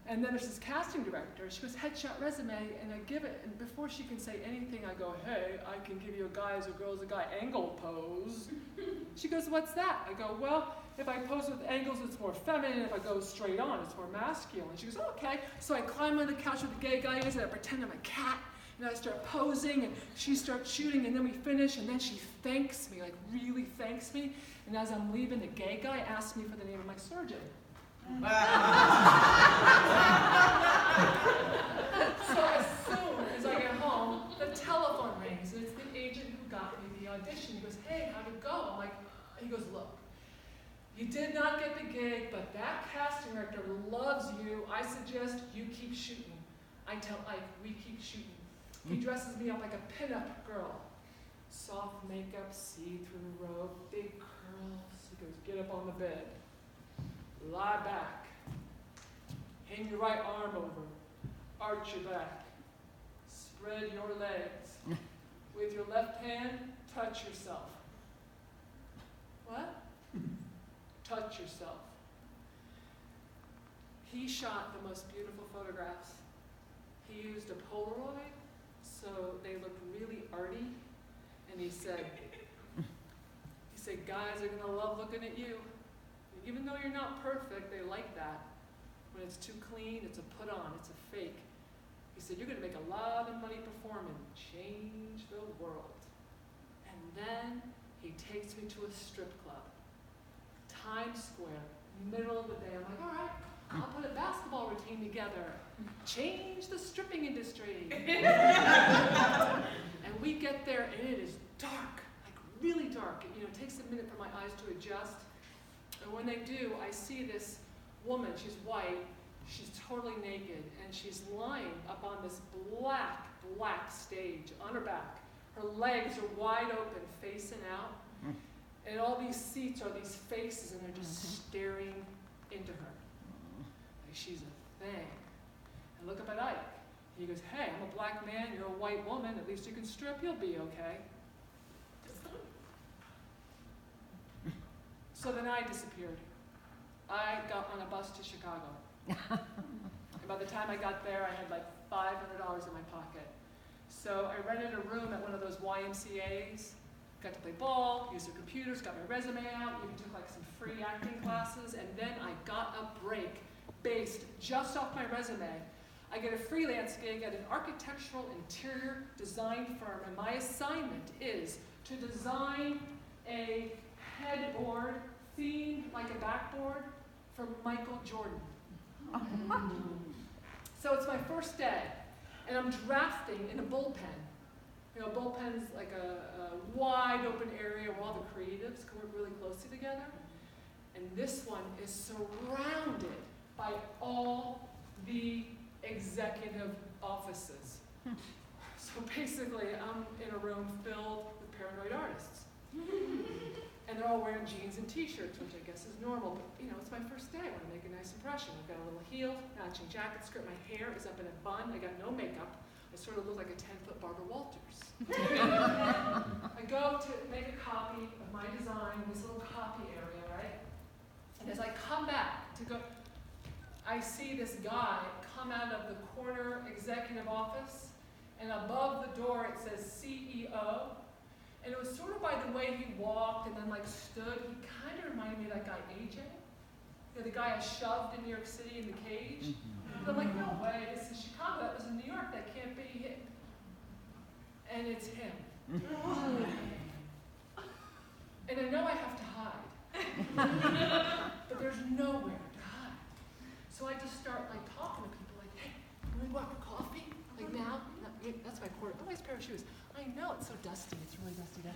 And then there's this casting director. She goes, headshot resume, and I give it, and before she can say anything, I go, hey, I can give you a guy as a girl as a guy angle pose. She goes, what's that? I go, well, if I pose with angles, it's more feminine. If I go straight on, it's more masculine. She goes, oh, okay. So I climb on the couch with the gay guy is, and I pretend I'm a cat, and I start posing, and she starts shooting, and then we finish, and then she thanks me, like really thanks me. And as I'm leaving, the gay guy asks me for the name of my surgeon. So as soon as I get home, the telephone rings, and it's the agent who got me the audition. He goes, hey, how'd it go? I'm like, he goes, look, you did not get the gig, but that casting director loves you. I suggest you keep shooting. I tell Ike, we keep shooting. He dresses me up like a pinup girl. Soft makeup, see-through robe, big curls. He goes, get up on the bed. Lie back. Hang your right arm over. Arch your back. Spread your legs. With your left hand, touch yourself. What? Touch yourself. He shot the most beautiful photographs. He used a Polaroid, so they looked really arty. And he said, guys are gonna love looking at you. Even though you're not perfect, they like that. When it's too clean, it's a put on, it's a fake. He said, you're gonna make a lot of money performing, change the world. And then he takes me to a strip club, Times Square, middle of the day. I'm like, all right, I'll put a basketball routine together, change the stripping industry. And we get there and it is dark, like really dark. You know, it takes a minute for my eyes to adjust. And when they do, I see this woman, she's white, she's totally naked, and she's lying up on this black stage on her back. Her legs are wide open, facing out. And all these seats are these faces, and they're just staring into her. Like she's a thing. And look up at Ike. He goes, hey, I'm a black man, you're a white woman, at least you can strip, you'll be okay. So then I disappeared. I got on a bus to Chicago. And by the time I got there, I had like $500 in my pocket. So I rented a room at one of those YMCAs, got to play ball, used their computers, got my resume out, even took like some free acting classes, and then I got a break based just off my resume. I get a freelance gig at an architectural interior design firm, and my assignment is to design a headboard themed like a backboard for Michael Jordan. So it's my first day, and I'm drafting in a bullpen. You know, bullpen's like a wide open area where all the creatives can work really closely together. And this one is surrounded by all the executive offices. So basically, I'm in a room filled with paranoid artists. And they're all wearing jeans and t-shirts, which I guess is normal, but you know, it's my first day. I want to make a nice impression. I've got a little heel, matching jacket, skirt, my hair is up in a bun, I got no makeup. I sort of look like a 10-foot Barbara Walters. I go to make a copy of my design in this little copy area, right? And as I come back to go, I see this guy come out of the corner executive office, and above the door it says CEO. And it was sort of by the way he walked and then like stood, he kind of reminded me of that guy AJ. You know, the guy I shoved in New York City in the cage. But I'm like, no way, this is Chicago, that was in New York, that can't be him. And it's him. And I know I have to hide. But there's nowhere to hide. So I just start like talking to people like, hey, can we go out for coffee? Like now? That's my quarter. Oh, nice pair of shoes. I know, it's so dusty. It's really dusty now.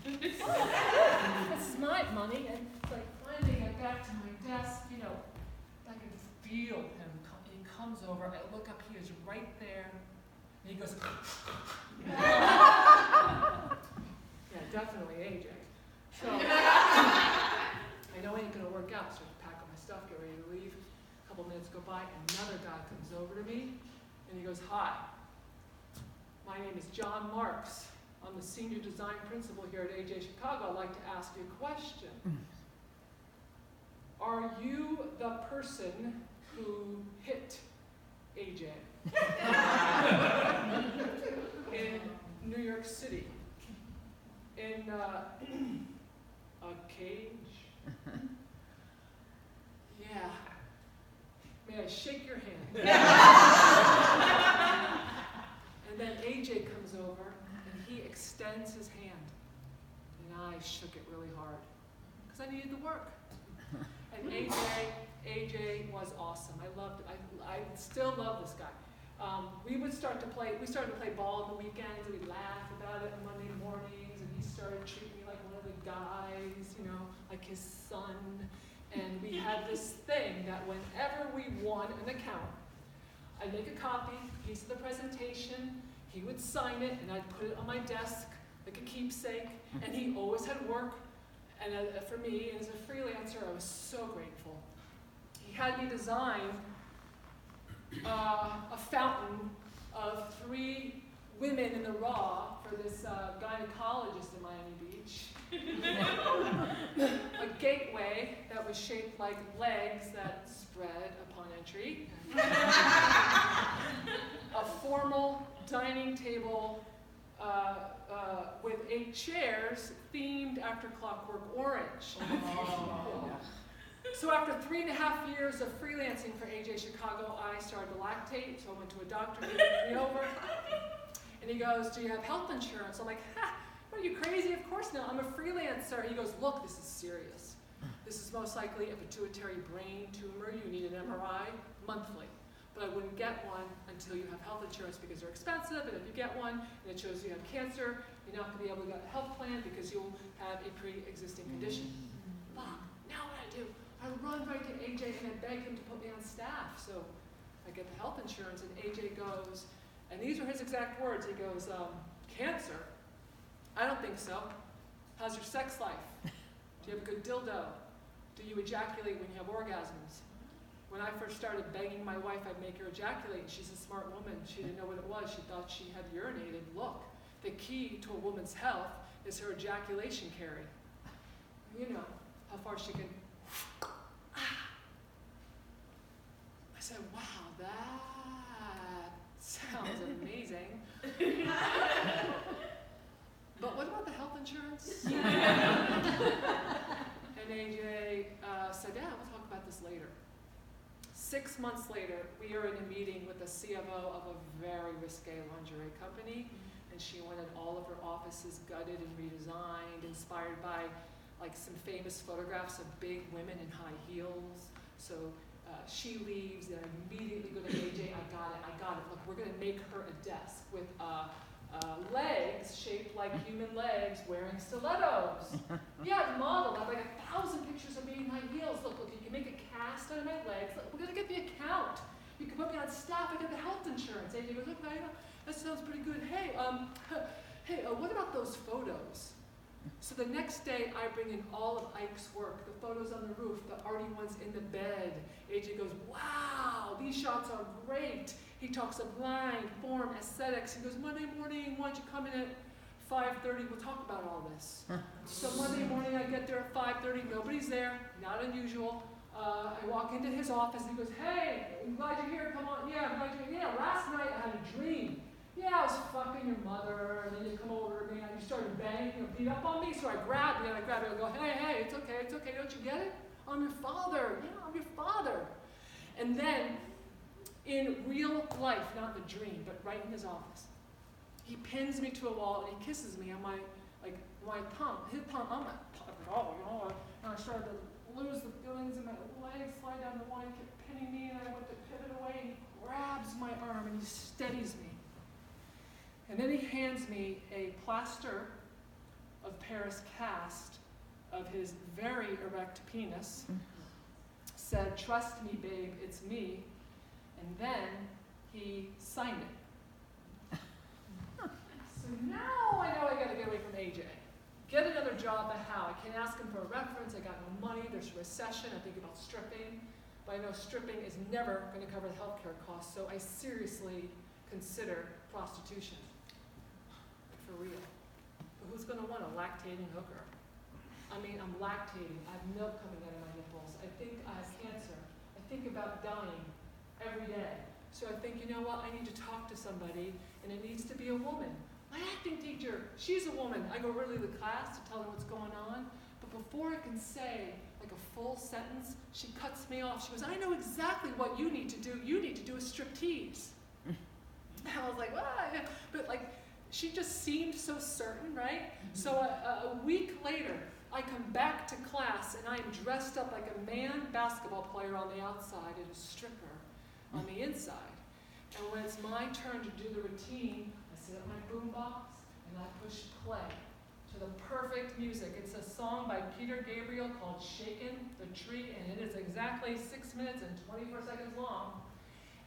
This is my money. And it's like finally I get back to my desk, you know, I can feel him. He comes over, I look up, he is right there. And he goes, yeah, definitely AJ. So I know it ain't gonna work out, so I pack up my stuff, get ready to leave. A couple minutes go by, another guy comes over to me, and he goes, hi. My name is John Marks. I'm the senior design principal here at AJ Chicago. I'd like to ask you a question. Are you the person who hit AJ in New York City in a cage? Yeah. May I shake your hand? And then AJ comes over and he extends his hand. And I shook it really hard because I needed the work. And AJ was awesome. I still love this guy. We started to play ball on the weekends, and we'd laugh about it on Monday mornings, and he started treating me like one of the guys, you know, like his son. And we had this thing that whenever we won an account, I'd make a copy, a piece of the presentation, he would sign it, and I'd put it on my desk like a keepsake, and he always had work. And for me, as a freelancer, I was so grateful. He had me design a fountain of 3 women in the raw for this gynecologist in Miami Beach. A gateway that was shaped like legs that spread upon entry. A formal dining table with 8 chairs themed after Clockwork Orange. So after 3.5 years of freelancing for AJ Chicago, I started to lactate, so I went to a doctor, he looked me over, and he goes, do you have health insurance? I'm like, ha, what are you crazy? Of course not, I'm a freelancer. He goes, look, this is serious. This is most likely a pituitary brain tumor. You need an MRI monthly. But I wouldn't get one until you have health insurance because they're expensive, and if you get one and it shows you have cancer, you're not going to be able to get a health plan because you'll have a pre-existing condition. Fuck, now what do? I run right to AJ and I beg him to put me on staff. So I get the health insurance, and AJ goes, and these are his exact words, he goes, cancer? I don't think so. How's your sex life? Do Do you have a good dildo? Do you ejaculate when you have orgasms? When I first started begging my wife I'd make her ejaculate, she's a smart woman. She didn't know what it was. She thought she had urinated. Look, the key to a woman's health is her ejaculation carry. You know how far she can. I said, wow, that sounds amazing. But what about the health insurance? And AJ said, yeah, we'll talk about this later. 6 months later, we are in a meeting with the CMO of a very risque lingerie company, and she wanted all of her offices gutted and redesigned, inspired by like some famous photographs of big women in high heels. So she leaves, and I immediately go to AJ, I got it. Look, we're gonna make her a desk with legs shaped like human legs wearing stilettos. Yeah, the model. I have like 1,000 pictures of me in high heels. Look, you can make a cast out of my legs. Look, we're gonna get the account. You can put me on staff. I get the health insurance. AJ goes, okay, that sounds pretty good. Hey, what about those photos? So the next day, I bring in all of Ike's work, the photos on the roof, the arty ones in the bed. AJ goes, wow, these shots are great. He talks of line, form, aesthetics. He goes, Monday morning, why don't you come in at 5:30? We'll talk about all this. So Monday morning, I get there at 5:30. Nobody's there, not unusual. I walk into his office, and he goes, hey, I'm glad you're here. Come on. Yeah, I'm glad you're here. Yeah, last night I had a dream. Yeah, I was fucking your mother, and then you come over to me, and you started banging, beat up on me, so I grab you, and I grab you, and I go, hey, it's okay, don't you get it? I'm your father. Yeah, I'm your father. And then, in real life, not the dream, but right in his office, he pins me to a wall and he kisses me on my thumb, his thumb, on my thumb, and I started to lose the feelings in my legs, slide down the wall, he kept pinning me, and I went to pivot away, and he grabs my arm and he steadies me. And then he hands me a plaster of Paris cast of his very erect penis, said, trust me, babe, it's me. And then he signed it. So now I know I gotta get away from AJ. Get another job, but how? I can't ask him for a reference, I got no money, there's a recession, I think about stripping. But I know stripping is never gonna cover the healthcare costs, so I seriously consider prostitution. For real. But who's gonna want a lactating hooker? I mean, I'm lactating, I have milk coming out of my nipples, I think I have cancer, I think about dying every day. So I think, you know what, I need to talk to somebody, and it needs to be a woman. My acting teacher, she's a woman. I go early to the class to tell her what's going on, but before I can say like a full sentence, she cuts me off. She goes, I know exactly what you need to do. You need to do a striptease. And I was like, what? But like, she just seemed so certain, right? So a week later, I come back to class, and I'm dressed up like a man basketball player on the outside and a stripper on the inside. And when it's my turn to do the routine, I sit at my boombox and I push play to the perfect music. It's a song by Peter Gabriel called Shaken the Tree, and it is exactly 6 minutes and 24 seconds long.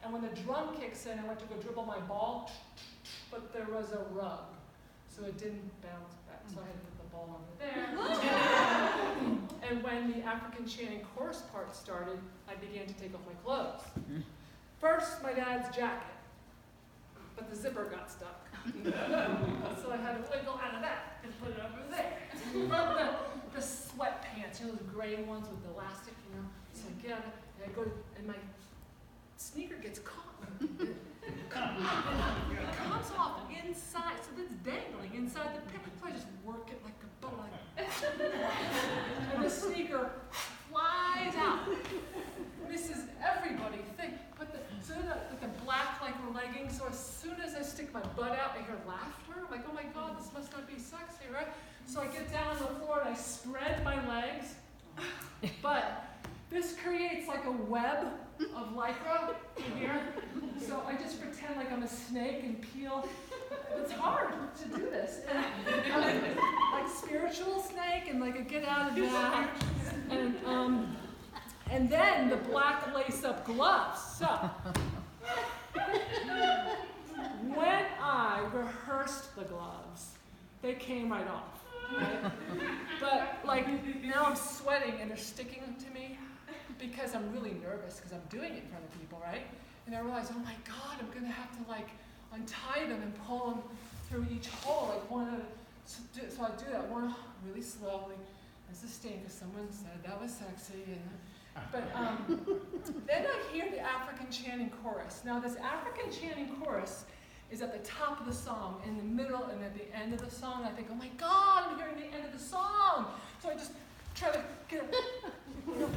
And when the drum kicks in, I went to go dribble my ball, but there was a rug, so it didn't bounce back. So I had to put the ball over there. And when the African chanting chorus part started, I began to take off my clothes. First, my dad's jacket, but the zipper got stuck. So I had to wiggle out of that and put it over there. The sweatpants, you know, those gray ones with the elastic, you know. So I get it, and I go to, and my sneaker gets caught. It comes off inside, so it's dangling inside the pant. So I just work it like a bow, and the sneaker flies out. Misses everybody. So then the black like leggings. So as soon as I stick my butt out, I hear laughter. I'm like, oh my God, this must not be sexy, right? So I get down on the floor and I spread my legs. But this creates like a web of lycra in here. So I just pretend like I'm a snake and peel. It's hard to do this. And like spiritual snake, and like I get out of that. And then the black lace-up gloves. So when I rehearsed the gloves, they came right off. Right? But like now I'm crying and they're sticking to me because I'm really nervous because I'm doing it in front of people, right? And I realize, oh my God, I'm gonna have to like untie them and pull them through each hole, like one at a, so I do that one really slowly and sustain because someone said that was sexy. But then I hear the African chanting chorus. Now this African chanting chorus is at the top of the song, in the middle, and at the end of the song. I think, oh my God, I'm hearing the end of the song. So I just try to get it. And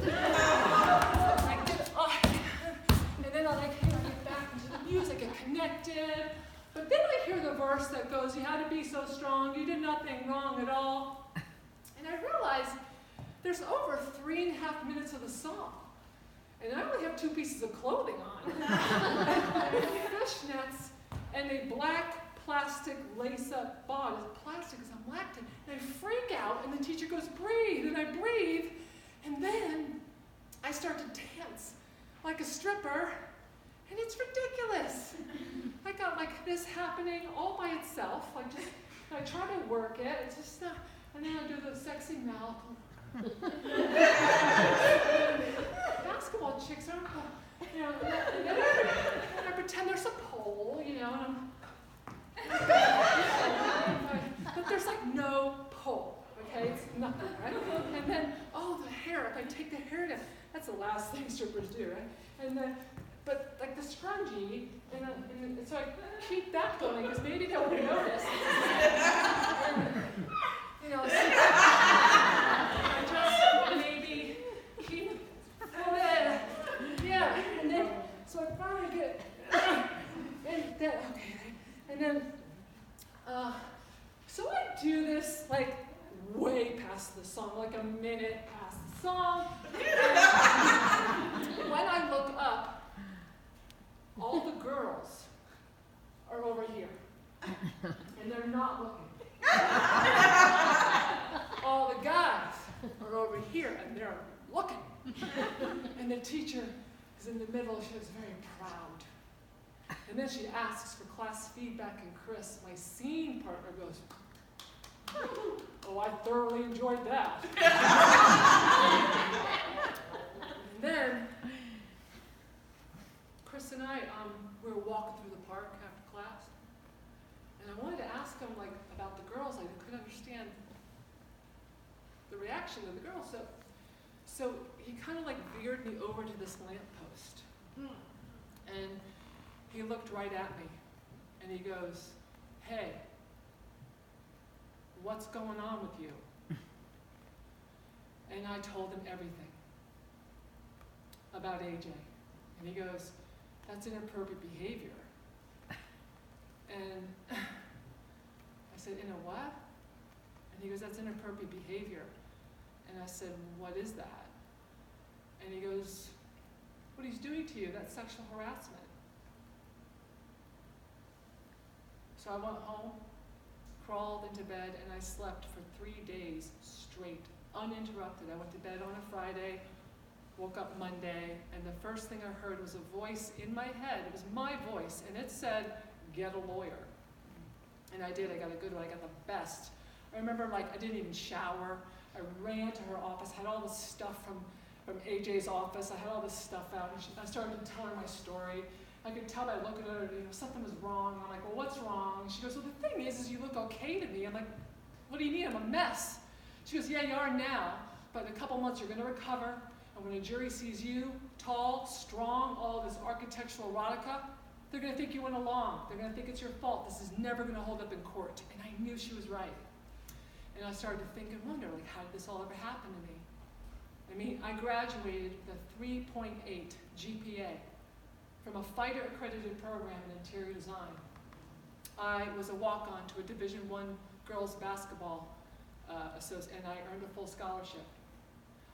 then I like, get back into the music and connected. But then I hear the verse that goes, you had to be so strong, you did nothing wrong at all. And I realize there's over 3.5 minutes of the song. And I only have 2 pieces of clothing on. Fishnets and a black plastic lace-up bodice. Plastic because I'm lactic. And I freak out and the teacher goes, breathe. And I breathe. And then I start to dance like a stripper. And it's ridiculous. I got like this happening all by itself. Like just, I try to work it. It's just not, and then I do the sexy mouth. Basketball chicks aren't, you know, and then I pretend there's a pole, you know, and but there's like no pole, okay? It's nothing, right? And then, oh, the hair, if I take the hair down, that's the last thing strippers do, right? And then, but like the scrunchie, and so I keep that going because maybe they won't notice. And, you know, I just maybe keep, yeah, and then, so I finally get, and then, okay, and then, so I do this like way past the song, like a minute past the song. And when I look up, all the girls are over here, and they're not looking. All the guys are over here, and they're looking. And the teacher is in the middle. She was very proud. And then she asks for class feedback, and Chris, my scene partner, goes, oh, I thoroughly enjoyed that. And then Chris and I, we were walking through the park after class, and I wanted to ask him like about the girls. I couldn't understand the reaction of the girls. So he kind of like veered me over to this lamppost, and he looked right at me, and he goes, "Hey, what's going on with you?" And I told him everything about AJ, and he goes, "That's inappropriate behavior." And I said, "In a what?" And he goes, "That's inappropriate behavior." And I said, "What is that?" And he goes, "What he's doing to you, that's sexual harassment." So I went home, crawled into bed, and I slept for 3 days straight, uninterrupted. I went to bed on a Friday, woke up Monday, and the first thing I heard was a voice in my head. It was my voice, and it said, "Get a lawyer." And I did. I got a good one. I got the best. I remember, like, I didn't even shower. I ran to her office, had all this stuff from AJ's office. I had all this stuff out, and I started to tell her my story. I could tell by looking at her, you know, something was wrong. I'm like, "Well, what's wrong?" And she goes, "Well, the thing is you look okay to me." I'm like, "What do you mean? I'm a mess." She goes, "Yeah, you are now, but in a couple months you're going to recover. And when a jury sees you, tall, strong, all this architectural erotica, they're going to think you went along. They're going to think it's your fault. This is never going to hold up in court." And I knew she was right. And I started to think and wonder, like, how did this all ever happen to me? I mean, I graduated with a 3.8 GPA from a fighter-accredited program in interior design. I was a walk-on to a Division I girls basketball associate, and I earned a full scholarship.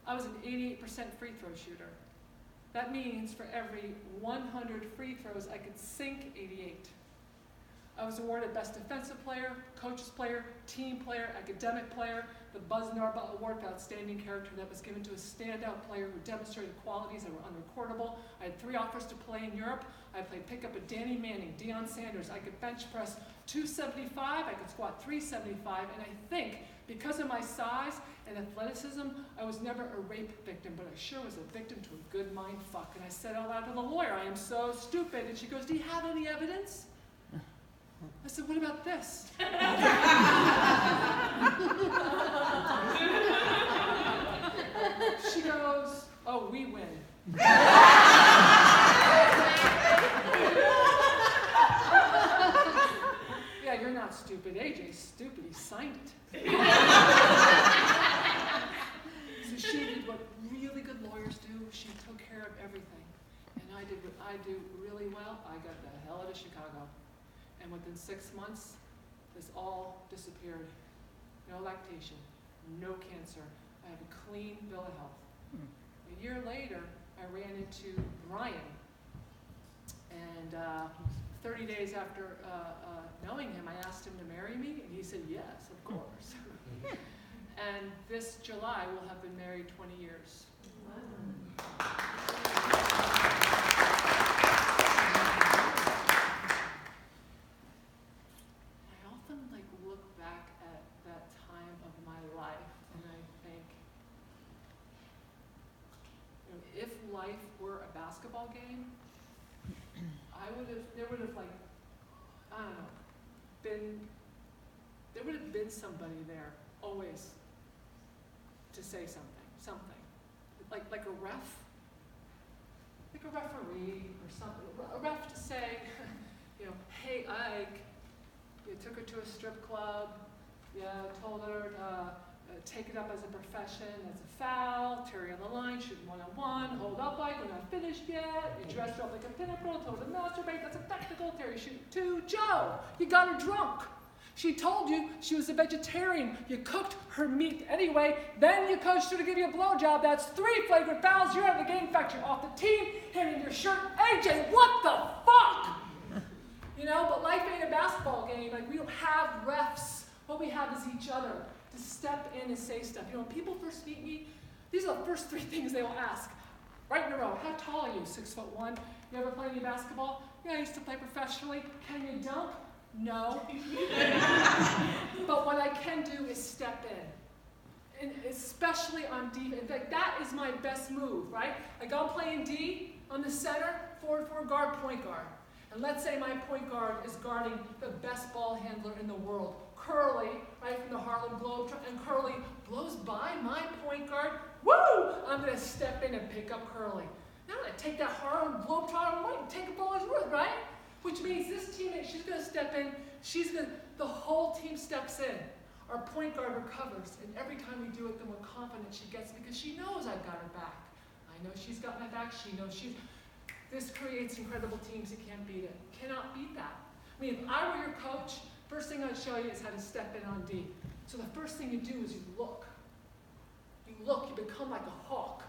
I was an 88% free throw shooter. That means for every 100 free throws, I could sink 88. I was awarded Best Defensive Player, Coach's Player, Team Player, Academic Player, the Buzz Narba Award for Outstanding Character that was given to a standout player who demonstrated qualities that were unrecordable. I had 3 offers to play in Europe. I played pickup with Danny Manning, Deion Sanders. I could bench press 275, I could squat 375, and I think because of my size In athleticism, I was never a rape victim, but I sure was a victim to a good mind fuck. And I said out loud to the lawyer, I am so stupid. And she goes, do you have any evidence? I said, what about this? She goes, oh, we win. Yeah, you're not stupid. AJ's stupid. He signed it. So she did what really good lawyers do. She took care of everything. And I did what I do really well. I got the hell out of Chicago. And within 6 months, this all disappeared. No lactation, no cancer. I have a clean bill of health. A year later, I ran into Brian. And 30 days after knowing him, I asked him to marry me, and he said, yes, of course. And this July, we'll have been married 20 years. I often look back at that time of my life, and I think, if life were a basketball game, there would have been somebody there always to say something, like a ref, like a referee or something, a ref to say, hey Ike, you took her to a strip club, you told her to take it up as a profession, as a foul, Terry on the line, shoot one-on-one, hold up Ike, we're not finished yet, you dressed her up like a pinup girl, told her to masturbate, that's a technical, Terry shoot two, Joe, you got her drunk. She told you she was a vegetarian. You cooked her meat anyway. Then you coached her to give you a blowjob. That's 3 flagrant fouls. You're out of the game. In fact, you're off the team. Handing your shirt. AJ, what the fuck? But life ain't a basketball game. We don't have refs. What we have is each other to step in and say stuff. When people first meet me, these are the first 3 things they will ask. Right in a row. How tall are you? 6'1". You ever play any basketball? Yeah, I used to play professionally. Can you dunk? No. But what I can do is step in. And especially on defense. In fact, that is my best move, right? I'm playing D on the center, forward guard, point guard. And let's say my point guard is guarding the best ball handler in the world. Curly, right from the Harlem Globetrotters, and Curly blows by my point guard. Woo! I'm going to step in and pick up Curly. Now I'm going to take that Harlem Globetrotter and take a ball as worth, right? Which means this teammate, she's going to step in, the whole team steps in. Our point guard recovers, and every time we do it, the more confident she gets because she knows I've got her back. I know she's got my back, she knows this creates incredible teams, you can't beat it. Cannot beat that. If I were your coach, first thing I'd show you is how to step in on D. So the first thing you do is you look. You look, you become like a hawk.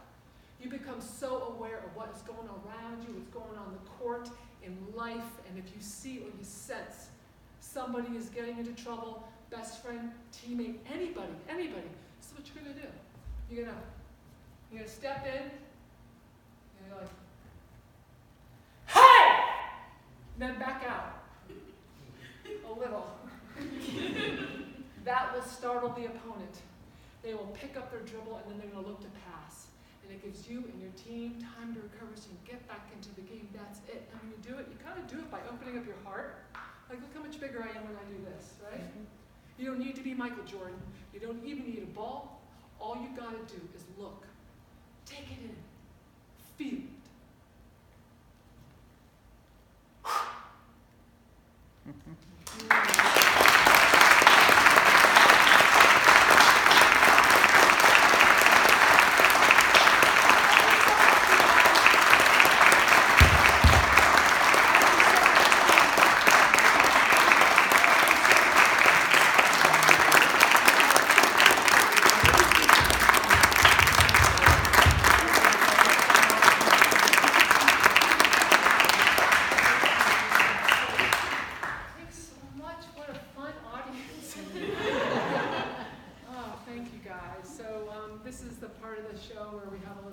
You become so aware of what is going around you, what's going on in the court, in life, and if you see or you sense somebody is getting into trouble, best friend, teammate, anybody, this is what you're going to do. You're going to step in, and you're like, hey! And then back out. A little. That will startle the opponent. They will pick up their dribble, and then they're going to look to pass. And it gives you and your team time to recover so you can get back into the game. That's it. And when you do it, you kind of do it by opening up your heart. Look how much bigger I am when I do this, right? You don't need to be Michael Jordan. You don't even need a ball. All you got to do is look. Take it in. Feel it. This is the part of the show where we have a